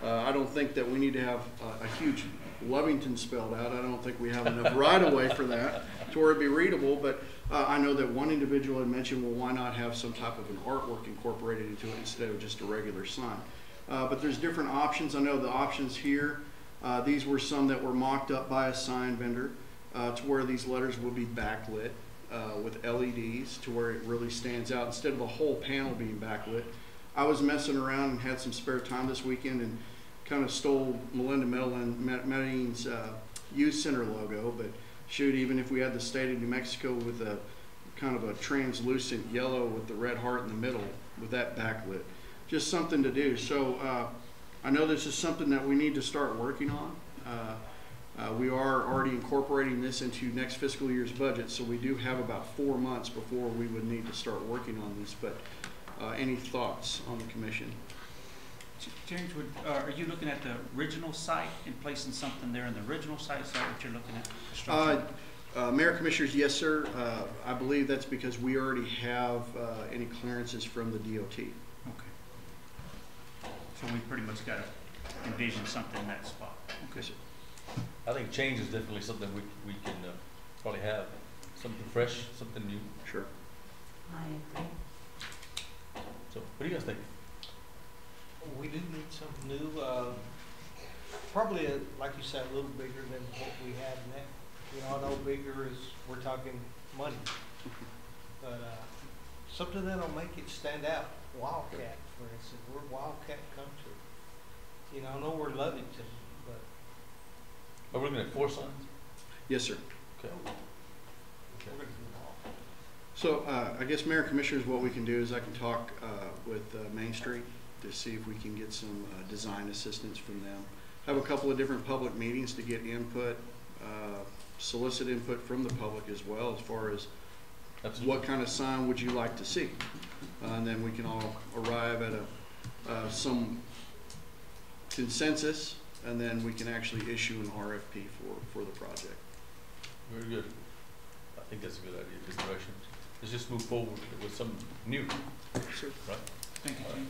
I don't think that we need to have a huge Lovington spelled out. I don't think we have enough right-of-way for that to where it'd be readable, but I know that one individual had mentioned, well, why not have some type of an artwork incorporated into it instead of just a regular sign. But there's different options. I know the options here, these were some that were mocked up by a sign vendor to where these letters will be backlit with LEDs to where it really stands out instead of the whole panel being backlit. I was messing around and had some spare time this weekend and kind of stole Melinda Medellin's Youth Center logo, but shoot, even if we had the state of New Mexico with a kind of a translucent yellow with the red heart in the middle with that backlit, just something to do. So I know this is something that we need to start working on. We are already incorporating this into next fiscal year's budget, so we do have about 4 months before we would need to start working on this, but any thoughts on the commission? James, are you looking at the original site and placing something there in the original site? Is that what you're looking at? Mayor, Commissioners, yes, sir. I believe that's because we already have any clearances from the DOT. Okay. So we pretty much got to envision something in that spot. Okay, sir. I think change is definitely something we can probably have. Something fresh, something new. Sure. I agree. So what do you guys think? We do need something new, probably, like you said, a little bigger than what we have now. You know, I know bigger is, we're talking money, but something that'll make it stand out. Wildcat, for instance, we're Wildcat country. You know, I know we're Lovington, but. Are we looking at 4 signs? Yes, sir. Okay. We're gonna do them all. So I guess, Mayor, Commissioners, what we can do is I can talk with Main Street to see if we can get some design assistance from them. Have a couple of different public meetings to get input, solicit input from the public as well as far as what kind of sign would you like to see. And then we can all arrive at some consensus, and then we can actually issue an RFP for the project. Very good. I think that's a good idea, this direction. Let's just move forward with something new. Sure. Right? Thank you, Chief.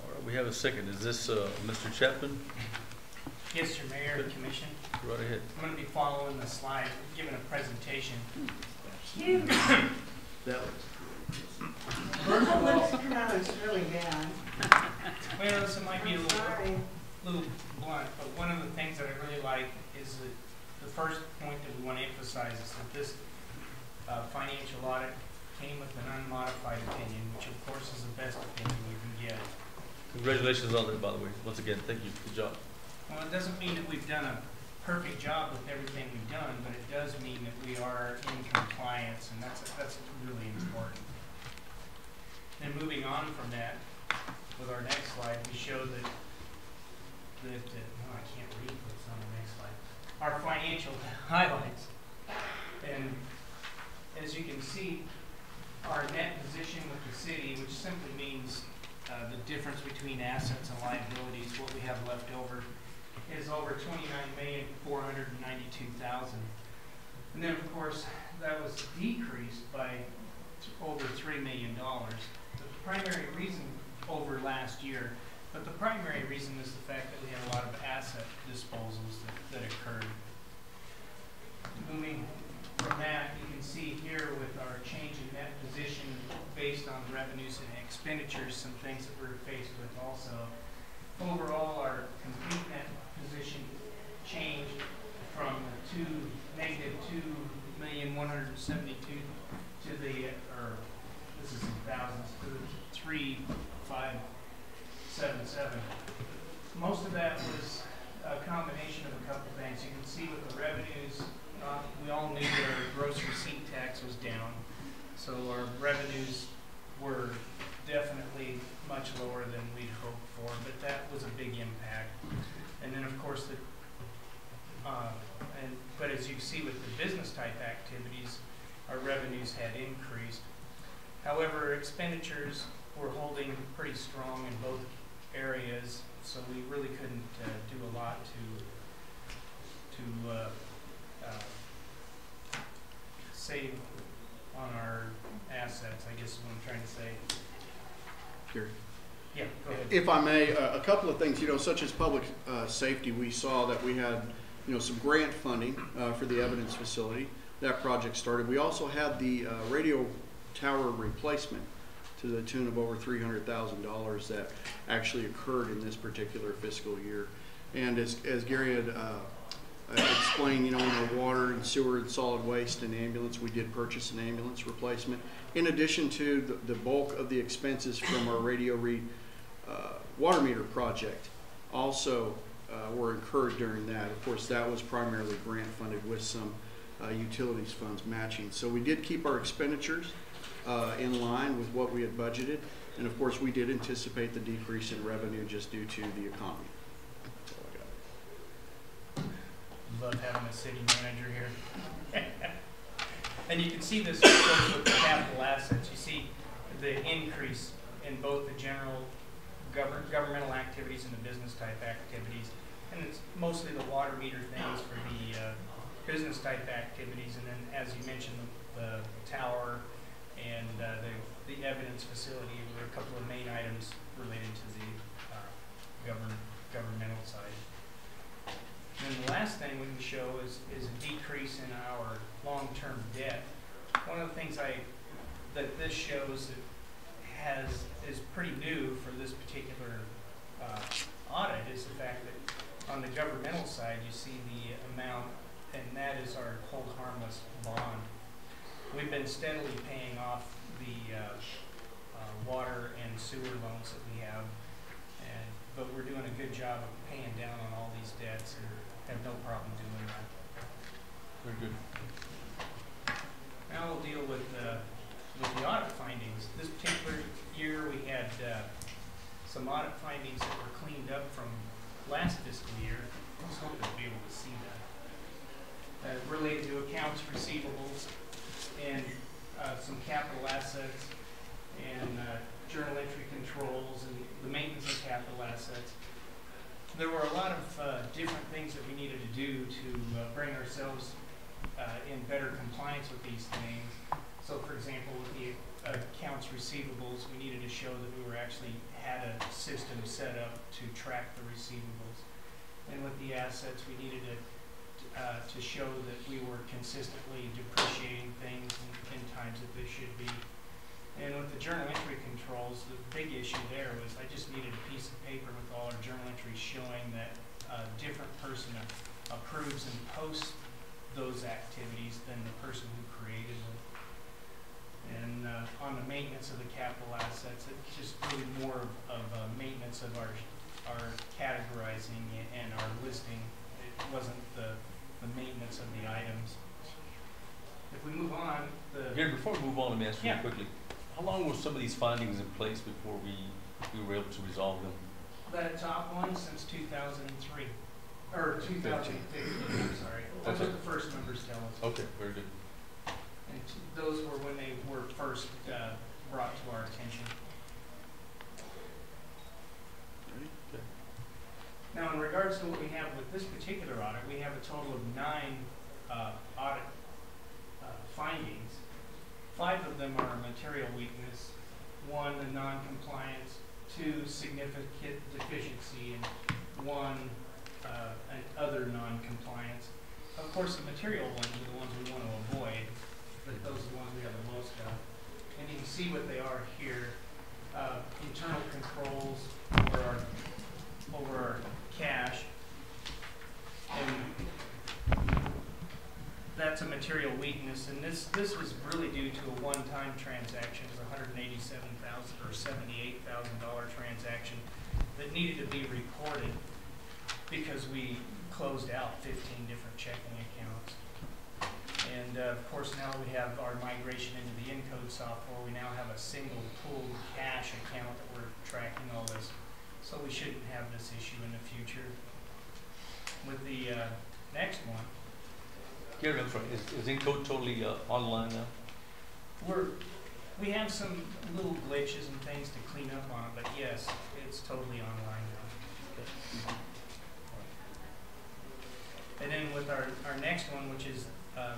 All right, we have a second. Is this Mr. Chapman? Yes, sir, Mayor and Commission. Go right ahead. I'm going to be following the slide, giving a presentation. That was. First of all, it's really bad. Well, this might be a little blunt, but one of the things that I really like is that the first point that we want to emphasize is that this financial audit came with an unmodified opinion, which of course is the best opinion we can get. Congratulations on that, by the way. Once again, thank you. Good job. Well, it doesn't mean that we've done a perfect job with everything we've done, but it does mean that we are in compliance, and that's really important. Then moving on from that, with our next slide, we show that I can't read what's on the next slide. Our financial highlights. And as you can see, our net position with the city, which simply means the difference between assets and liabilities, what we have left over, is over $29,492,000. And then, of course, that was decreased by over $3 million. The primary reason over last year, but the primary reason is the fact that we had a lot of asset disposals that occurred. Moving from that, you can see here with our change in net position based on revenues and expenditures, some things that we're faced with also. Overall, our complete net position changed from negative $2,172,000 to the, or this is in thousands, to the 3,577. Most of that was a combination of a couple things. You can see with the revenues, we all knew that our gross receipt tax was down, so our revenues were definitely much lower than we'd hoped for, but that was a big impact. And then, of course, but as you see with the business type activities, our revenues had increased. However, expenditures were holding pretty strong in both areas, so we really couldn't do a lot to save on our assets, I guess is what I'm trying to say. Here. Yeah, go ahead. If I may, a couple of things, such as public safety, we saw that we had, some grant funding for the evidence facility. That project started. We also had the radio tower replacement to the tune of over $300,000 that actually occurred in this particular fiscal year. And as Gary had explained, in our water and sewer and solid waste and ambulance, we did purchase an ambulance replacement. In addition to the bulk of the expenses from our radio read water meter project also were incurred during that. Of course, that was primarily grant funded with some utilities funds matching. So we did keep our expenditures in line with what we had budgeted. And of course, we did anticipate the decrease in revenue just due to the economy. That's all I got. Love having a city manager here. And you can see this with the capital assets. You see the increase in both the general governmental activities and the business type activities. And it's mostly the water meter things for the business type activities. And then, as you mentioned, the tower and the evidence facility were a couple of main items related to the governmental side. And then the last thing we can show is a decrease in our long-term debt. One of the things that this shows that is pretty new for this particular audit is the fact that on the governmental side you see the amount, and that is our hold harmless bond. We've been steadily paying off the water and sewer loans that we have, but we're doing a good job of paying down on all these debts and have no problem doing that. Very good. Now we'll deal with the audit findings. This particular year we had some audit findings that were cleaned up from last fiscal year. I was hoping to be able to see that. Related to accounts receivables and some capital assets and journal entry controls and the maintenance of capital assets. There were a lot of different things that we needed to do to bring ourselves in better compliance with these things. So, for example, with the accounts receivables, we needed to show that we were actually had a system set up to track the receivables. And with the assets, we needed to show that we were consistently depreciating things in times that they should be. And with the journal entry controls, the big issue there was I just needed a piece of paper with all our journal entries showing that a different person approves and posts those activities than the person who created them. And on the maintenance of the capital assets, it's just really more of maintenance of our categorizing and our listing. It wasn't the maintenance of the items. If we move on, Gary, before we move on, let me ask you Yeah. quickly. How long were some of these findings in place before we were able to resolve them? the top one since 2003, or 2015, I'm sorry. That's Okay. what the first numbers tell us. Okay, very good. And those were when they were first brought to our attention. Okay. Now, in regards to what we have with this particular audit, we have a total of 9 audit findings. 5 of them are a material weakness, 1 a non-compliance, 2 significant deficiency, and 1 an other non-compliance. Of course, the material ones are the ones we want to avoid, but those are the ones we have the most of. And you can see what they are here. Internal controls over our cash, and that's a material weakness. And this was really due to a one-time transaction. It was $187,000 or $78,000 transaction that needed to be reported because we closed out 15 different checking accounts. And of course, now we have our migration into the Encode software. We now have a single pooled cash account that we're tracking all this. So we shouldn't have this issue in the future. With the next one, Gary, I'm sorry, is Encode totally online now? we have some little glitches and things to clean up on it, but yes, it's totally online now. And then with our next one, which is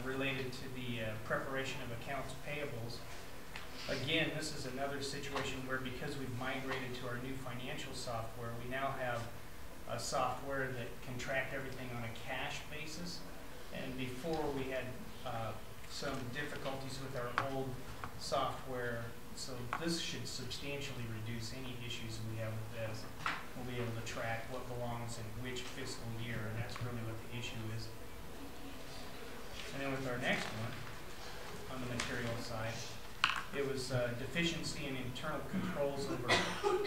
related to the preparation of accounts payables, again, this is another situation where because we've migrated to our new financial software, we now have a software that can track everything on a cash basis. And before we had some difficulties with our old software, so this should substantially reduce any issues we have with this. We'll be able to track what belongs in which fiscal year, and that's really what the issue is. And then with our next one, on the material side, it was deficiency in internal controls over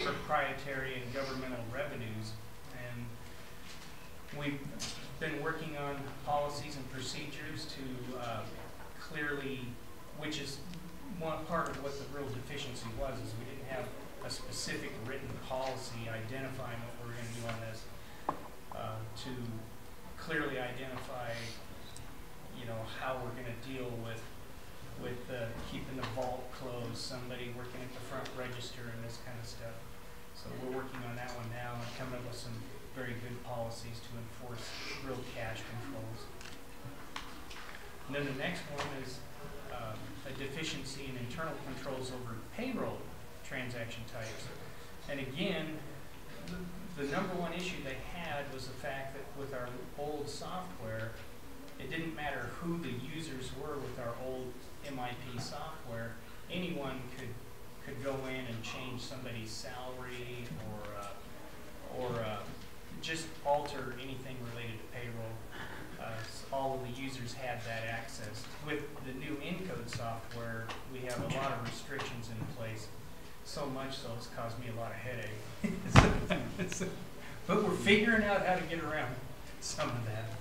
proprietary and governmental revenues. And we've been working on policies and procedures to clearly, which is one part of what the real deficiency was, is we didn't have a specific written policy identifying what we're going to do on this, to clearly identify, how we're going to deal with keeping the vault closed, somebody working at the front register and this kind of stuff. So we're working on that one now and coming up with some very good policies to enforce real cash controls. And then the next one is a deficiency in internal controls over payroll transaction types. And again, the number one issue they had was the fact that with our old software, it didn't matter who the users were with our old MIP software. Anyone could go in and change somebody's salary or just alter anything related to payroll. All of the users had that access. With the new Encode software, we have a lot of restrictions in place. So much so it's caused me a lot of headache. But we're figuring out how to get around some of that.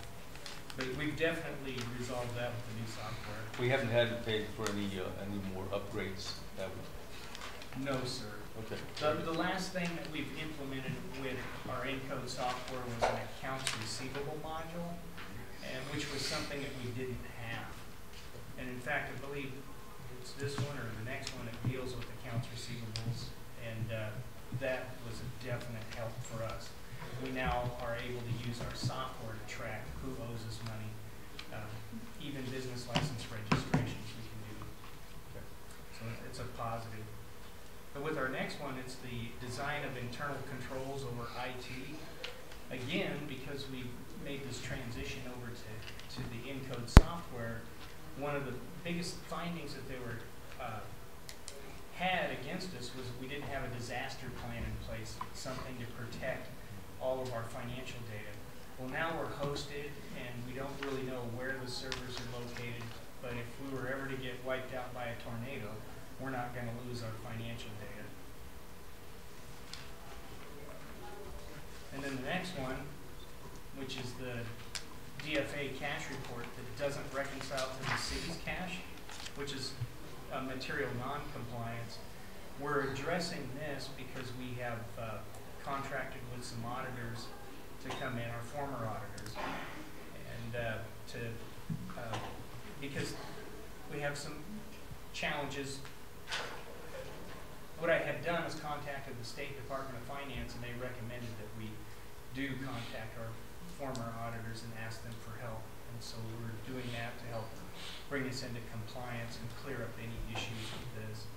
But we've definitely resolved that with the new software. We haven't had to pay for any more upgrades, have we? No, sir. Okay. The last thing that we've implemented with our Encode software was an accounts receivable module, and which was something that we didn't have. And in fact, I believe it's this one or the next one that deals with accounts receivables, and that was a definite help for us. We now are able to use our software to track who owes us money. Even business license registrations we can do. Okay. So it's a positive. But with our next one, it's the design of internal controls over IT. Again, because we made this transition over to the Encode software, one of the biggest findings that they were had against us was we didn't have a disaster plan in place, something to protect all of our financial data. Well, now we're hosted, and we don't really know where the servers are located, but if we were ever to get wiped out by a tornado, we're not going to lose our financial data. And then the next one, which is the DFA cash report that doesn't reconcile to the city's cash, which is a material non-compliance. We're addressing this because we have contracted with some auditors to come in, our former auditors, and because we have some challenges. What I had done is contacted the State Department of Finance, and they recommended that we do contact our former auditors and ask them for help. And so we're doing that to help bring us into compliance and clear up any issues with this.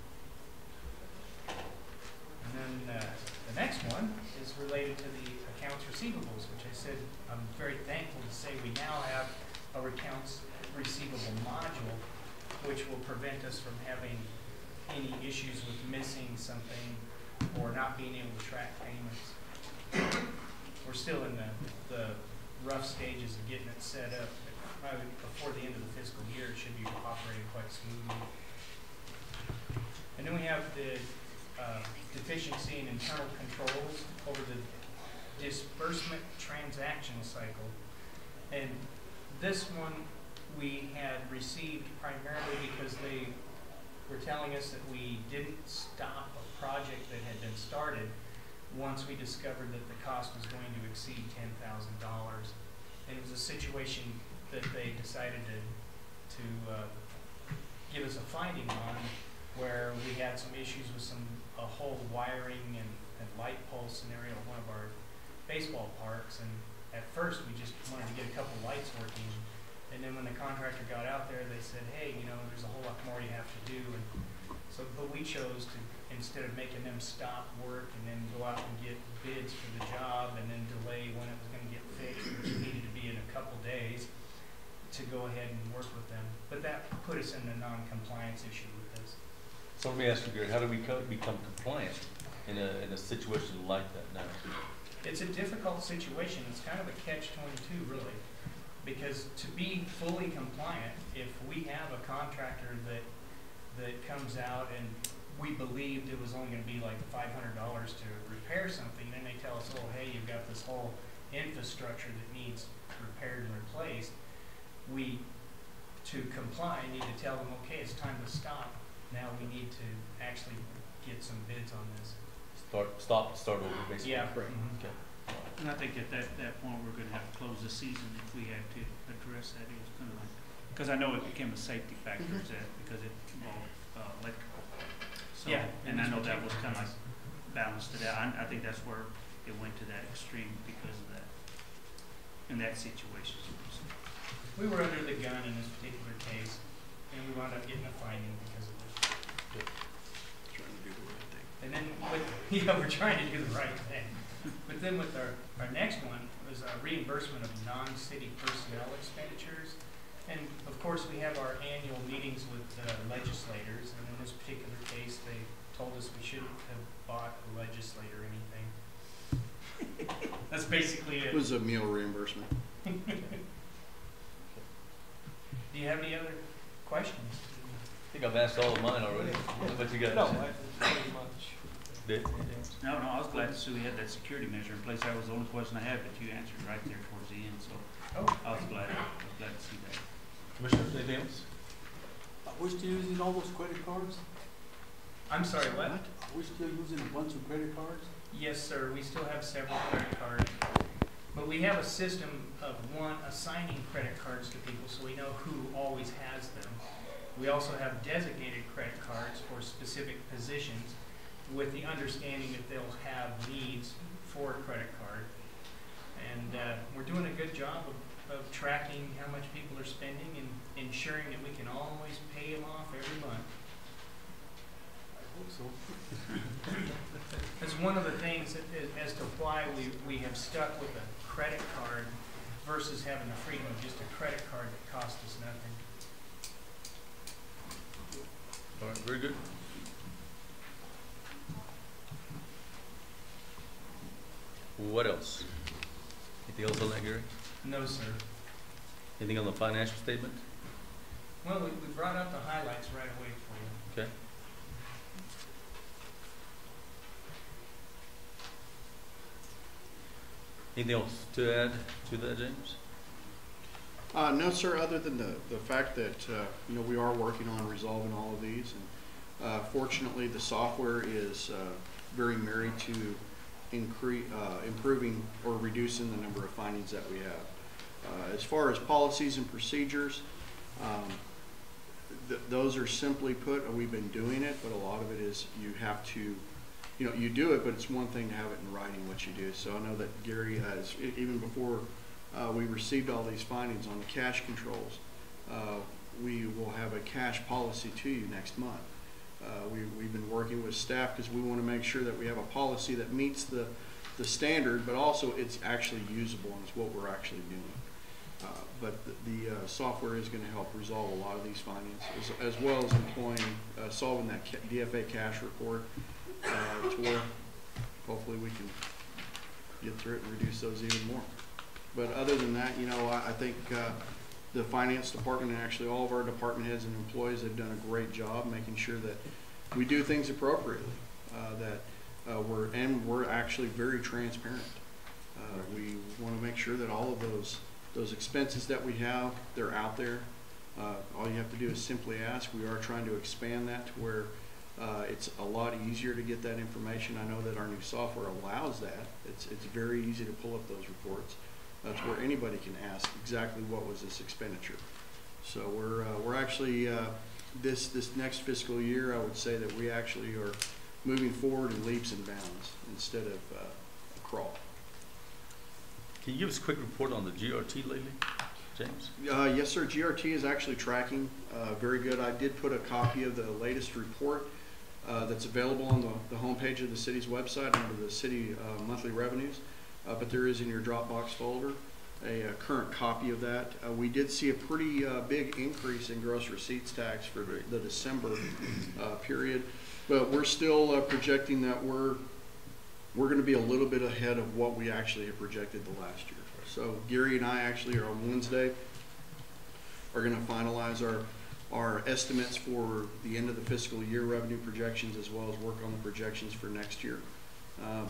And then the next one is related to the accounts receivables, which I said I'm very thankful to say we now have a accounts receivable module, which will prevent us from having any issues with missing something or not being able to track payments. We're still in the rough stages of getting it set up. Probably before the end of the fiscal year, it should be operating quite smoothly. And then we have the deficiency in internal controls over the disbursement transaction cycle. And this one we had received primarily because they were telling us that we didn't stop a project that had been started once we discovered that the cost was going to exceed $10,000. And it was a situation that they decided to give us a finding on, where we had some issues with a whole wiring and light pole scenario at one of our baseball parks. And at first we just wanted to get a couple lights working. And then when the contractor got out there, they said, hey, you know, there's a whole lot more you have to do. And so, but we chose to, instead of making them stop work and then go out and get bids for the job and then delay when it was going to get fixed, which needed to be in a couple days, to go ahead and work with them. But that put us in a non-compliance issue with this. So let me ask you, Gary, how do we become compliant in a situation like that now? It's a difficult situation. It's kind of a catch-22, really. Because to be fully compliant, if we have a contractor that comes out and we believed it was only going to be like $500 to repair something, then they tell us, oh, hey, you've got this whole infrastructure that needs repaired and replaced. We, to comply, need to tell them, okay, it's time to stop. Now we need to actually get some bids on this. Start over, basically. Yeah. Right. Mm-hmm. Okay. And I think at that point, we're gonna have to close the season if we had to address that. It was kind of like, because I know it became a safety factor, because it involved electrical. So, Yeah. And I know that was kind of like balanced it out. I think that's where it went to that extreme because of that, in that situation. We were under the gun in this particular case, and we wound up getting a finding because of it. Trying to do the right thing. And then we're trying to do the right thing. But then with our next one was a reimbursement of non-city personnel expenditures. And of course, we have our annual meetings with legislators, and in this particular case, they told us we shouldn't have bought a legislator or anything. That's basically it. It was a meal reimbursement. Do you have any other questions? I think I've asked all of mine already. What you got? No, pretty much. Did? No, I was glad to see we had that security measure in place. That was the only question I had, but you answered right there towards the end, so I was glad to see that. Commissioner, anything else? Are we still using all those credit cards? I'm sorry, what? Are we still using a bunch of credit cards? Yes, sir. We still have several credit cards. But we have a system of assigning credit cards to people so we know who always has them. We also have designated credit cards for specific positions with the understanding that they'll have needs for a credit card. And we're doing a good job of tracking how much people are spending and ensuring that we can always pay them off every month. So, That's one of the things as to why we have stuck with a credit card versus having the freedom of just a credit card that costs us nothing. All right, very good. What else? Anything else on that, Gary? No, sir. Anything on the financial statement? Well, we brought up the highlights right away for you. Okay. Anything else to add to that, James? No, sir, other than the fact that, we are working on resolving all of these. And fortunately, the software is very married to improving or reducing the number of findings that we have. As far as policies and procedures, those are simply put, we've been doing it, but a lot of it is you have to, you do it, but it's one thing to have it in writing what you do. So I know that Gary has, even before we received all these findings on the cash controls, we will have a cash policy to you next month. We've been working with staff because we want to make sure that we have a policy that meets the standard, but also it's actually usable and it's what we're actually doing. But the software is going to help resolve a lot of these findings, as well as solving that DFA cash report to where hopefully we can get through it and reduce those even more. But other than that, I think the finance department and actually all of our department heads and employees have done a great job making sure that we do things appropriately, we're actually very transparent. We want to make sure that all of those expenses that we have, they're out there. All you have to do is simply ask. We are trying to expand that to where it's a lot easier to get that information. I know that our new software allows that. It's very easy to pull up those reports. That's where anybody can ask exactly what was this expenditure. So we're actually this next fiscal year, I would say that we actually are moving forward in leaps and bounds instead of a crawl. Can you give us a quick report on the GRT lately, James? Yes, sir. GRT is actually tracking very good. I did put a copy of the latest report that's available on the homepage of the city's website under the city monthly revenues. But there is in your Dropbox folder a current copy of that. We did see a pretty big increase in gross receipts tax for the December period, but we're still projecting that we're going to be a little bit ahead of what we actually have projected the last year. So Gary and I actually are on Wednesday are going to finalize our estimates for the end of the fiscal year revenue projections, as well as work on the projections for next year.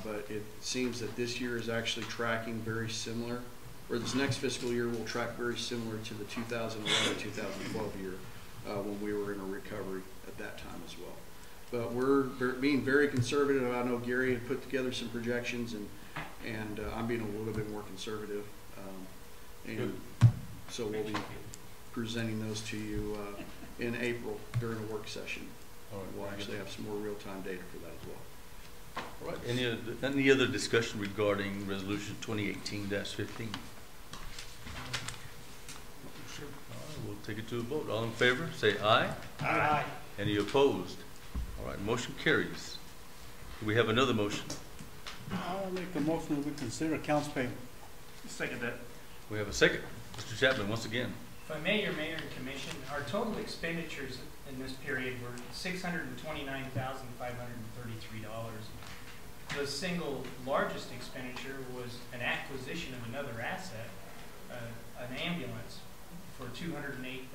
But it seems that this year is actually tracking very similar, or this next fiscal year will track very similar to the 2011-2012 year when we were in a recovery at that time as well. But we're being very conservative. I know Gary had put together some projections, and I'm being a little bit more conservative. And so we'll be presenting those to you in April during a work session. We'll actually have some more real-time data for that as well. All right. Any other discussion regarding Resolution 2018-15? Sure. All right, we'll take it to a vote. All in favor, say aye. Aye. Any opposed? All right, motion carries. Do we have another motion? I'll make a motion that we consider accounts payable. Second that. We have a second. Mr. Chapman, once again. If I may, your Mayor and Commission, our total expenditures in this period were $629,533. The single largest expenditure was an acquisition of another asset, an ambulance, for $208,531.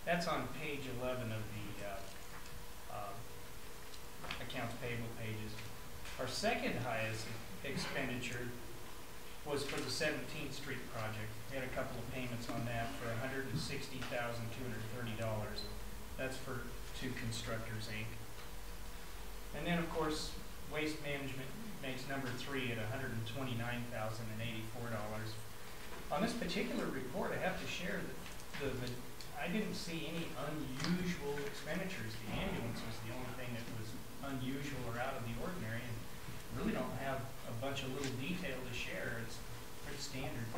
That's on page 11 of the accounts payable pages. Our second highest expenditure was for the 17th Street project. We had a couple of payments on that for $160,230. That's for Two Constructors, Inc. And then, of course, Waste Management makes number 3 at $129,084. On this particular report, I have to share that I didn't see any unusual expenditures. The ambulance was the only thing that was unusual or out of the ordinary, and really don't have a bunch of little detail to share. It's pretty standard.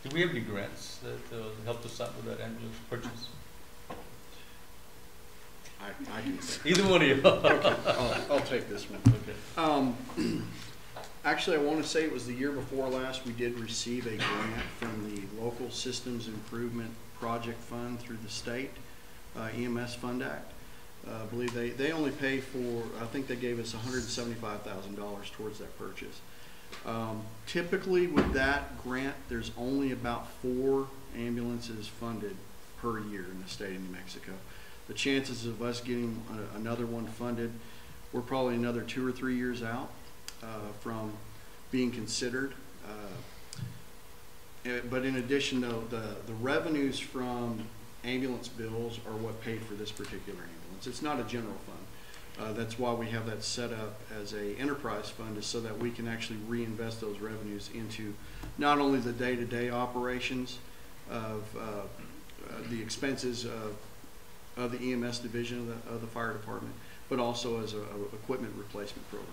Do we have any grants that helped us out with that ambulance purchase? I can. Either one of you. Okay, I'll take this one. Okay. Actually, I want to say it was the year before last, we did receive a grant from the Local Systems Improvement Project Fund through the state, EMS Fund Act. I believe they only pay for, I think they gave us $175,000 towards that purchase. Typically with that grant, there's only about 4 ambulances funded per year in the state of New Mexico. The chances of us getting another one funded, we're probably another 2 or 3 years out from being considered. But in addition, though, the revenues from ambulance bills are what paid for this particular ambulance. It's not a general fund. That's why we have that set up as a enterprise fund, is so that we can actually reinvest those revenues into not only the day-to-day operations of the expenses of the EMS division of the fire department, but also as a equipment replacement program.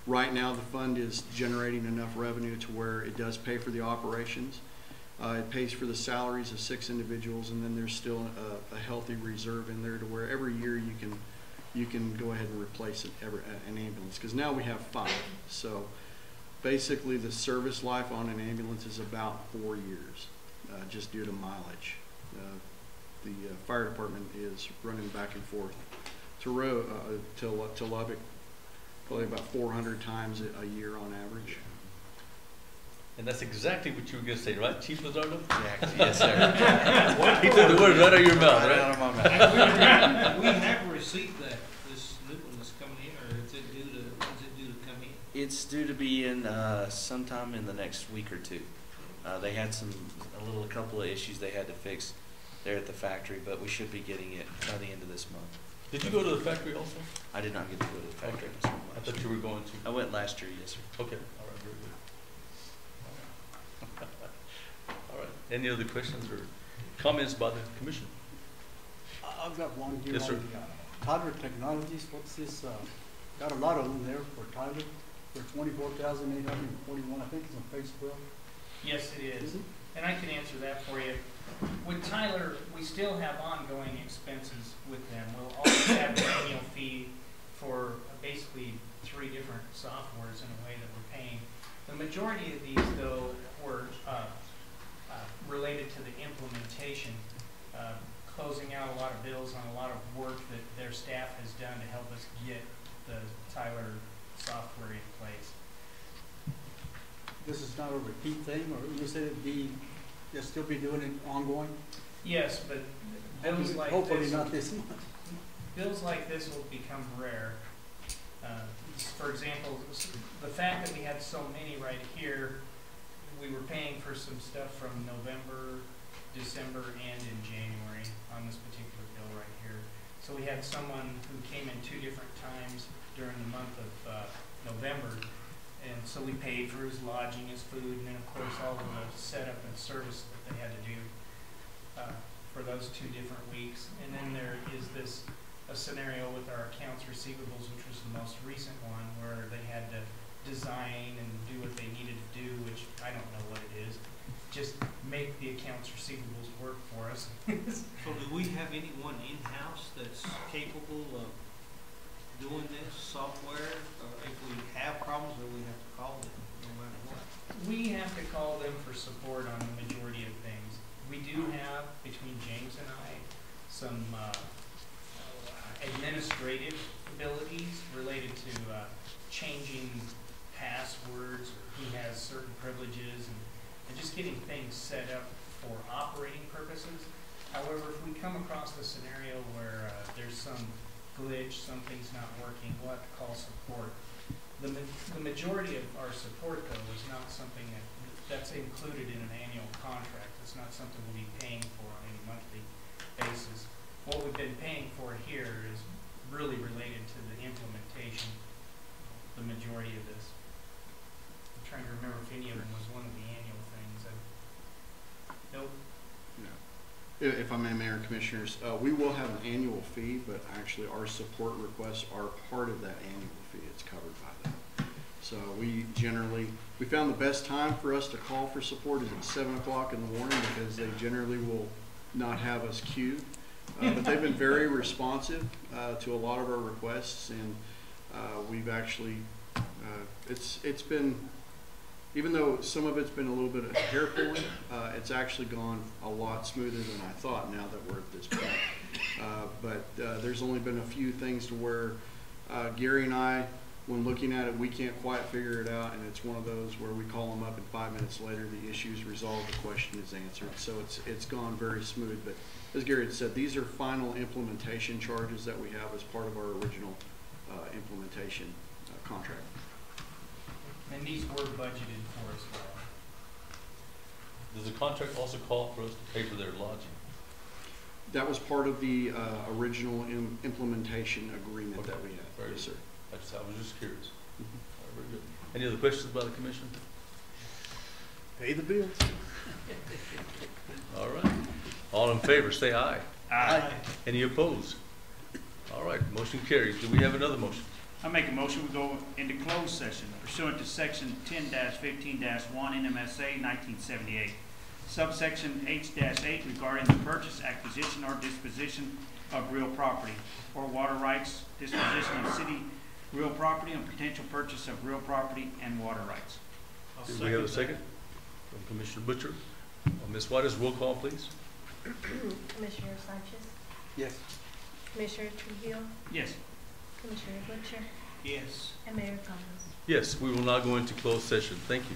Right now, the fund is generating enough revenue to where it does pay for the operations. It pays for the salaries of 6 individuals, and then there's still a healthy reserve in there to where every year you can go ahead and replace an ambulance, because now we have 5. So basically the service life on an ambulance is about 4 years, just due to mileage. The fire department is running back and forth to Lubbock probably about 400 times a year on average. And that's exactly what you were going to say, right, Chief Lizardo? Exactly. Yes, sir. He took the words right out of your mouth, Right right? out of my mouth. We have received that, this new one that's coming in, or is it due to come in? It's due to be in sometime in the next week or 2. They had a couple of issues they had to fix there at the factory, but we should be getting it by the end of this month. Did you go to the factory also? I did not get to go to the factory Okay. this month. I thought you were going to. I went last year, yes, sir. Okay, all right, very good. All right, any other questions or comments by the commission? I've got one here. Yes, sir. On the, Tyler Technologies. What's this? Got a lot of them there for Tyler. For 24,841. I think it's on page 12. Yes, it is. Is it? And I can answer that for you. With Tyler, we still have ongoing expenses with them. We'll always have an annual fee for basically 3 different softwares in a way that we're paying. The majority of these, though, were related to the implementation, closing out a lot of bills on a lot of work that their staff has done to help us get the Tyler software in place. This is not a repeat thing, or you said you'll still be doing it ongoing? Yes, but bills like hopefully this, not this month. bills like this will become rare. For example, the fact that we had so many right here, we were paying for some stuff from November, December, and in January on this particular bill right here. So we had someone who came in 2 different times during the month of November, and so we paid for his lodging, his food, and then of course all of the setup and service that they had to do for those 2 different weeks. And then there is a scenario with our accounts receivables, which was the most recent one, where they had to design and do what they needed to do, which I don't know what it is. Just make the accounts receivables work for us. So do we have anyone in-house that's capable of doing this software? Or if we have problems, or we have to call them no matter what? We have to call them for support on the majority of things. We do have, between James and I, some administrative abilities related to changing passwords, or who has certain privileges, and just getting things set up for operating purposes. However, if we come across a scenario where there's some glitch, something's not working, we'll have to call support. The majority of our support, though, is not something that's included in an annual contract. It's not something we'll be paying for on any monthly basis. What we've been paying for here is really related to the implementation, the majority of this. I'm trying to remember if any of them was one of the annual things. Nope. No. If I may, Mayor and Commissioners, we will have an annual fee, but actually our support requests are part of that annual fee. It's covered by that. So we found the best time for us to call for support is at 7 o'clock in the morning, because they generally will not have us queued. But they've been very responsive to a lot of our requests, and we've actually, it's been, even though some of it's been a little bit of hair pulling, it's actually gone a lot smoother than I thought now that we're at this point. But there's only been a few things to where Gary and I, when looking at it, we can't quite figure it out, and it's one of those where we call them up and 5 minutes later the issue's resolved, the question is answered. So it's gone very smooth. But as Gary had said, these are final implementation charges that we have as part of our original implementation contract. And these were budgeted for as well. Does the contract also call for us to pay for their lodging? That was part of the original implementation agreement that we had. Very Yes, sir. I was just curious. All right, very good. Any other questions by the commission? Pay the bills. All right. All in favor, say aye. Aye. Any opposed? All right, motion carries. Do we have another motion? I make a motion, we go into closed session pursuant to section 10-15-1 NMSA 1978. Subsection H-8 regarding the purchase, acquisition, or disposition of real property or water rights, disposition of city real property, and potential purchase of real property and water rights. Do we have a second? From Commissioner Butcher. Ms. Waters, roll call, please. Commissioner Sanchez, Yes. Commissioner Trujillo, Yes. Commissioner Butcher, Yes. and Mayor Thomas. Yes, we will now go into closed session. Thank you.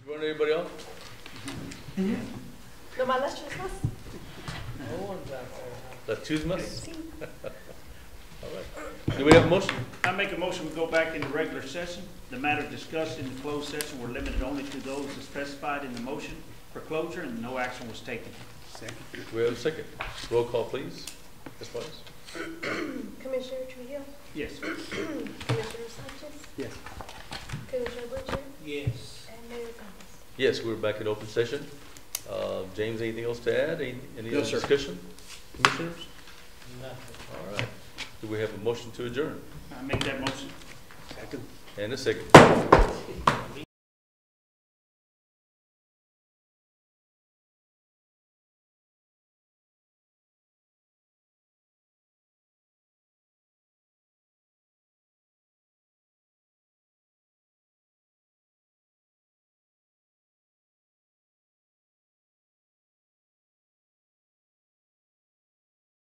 You want anybody else? No más las chusmas. No one's out there. The Tuzmas? All right. Do we have a motion? I make a motion, we go back into regular session. The matter discussed in the closed session were limited only to those as specified in the motion for closure, and no action was taken. Second. Do we have a second? Roll call, please. Ms. Weiss? Commissioner Trujillo, Yes. Commissioner Sanchez, Yes. Commissioner Butcher, Yes. and Mayor Gomez. Yes, we're back in open session. James, anything else to add? Any No, other sir. discussion? Commissioners? Nothing. All right. Do we have a motion to adjourn? I make that motion. Second. And a second.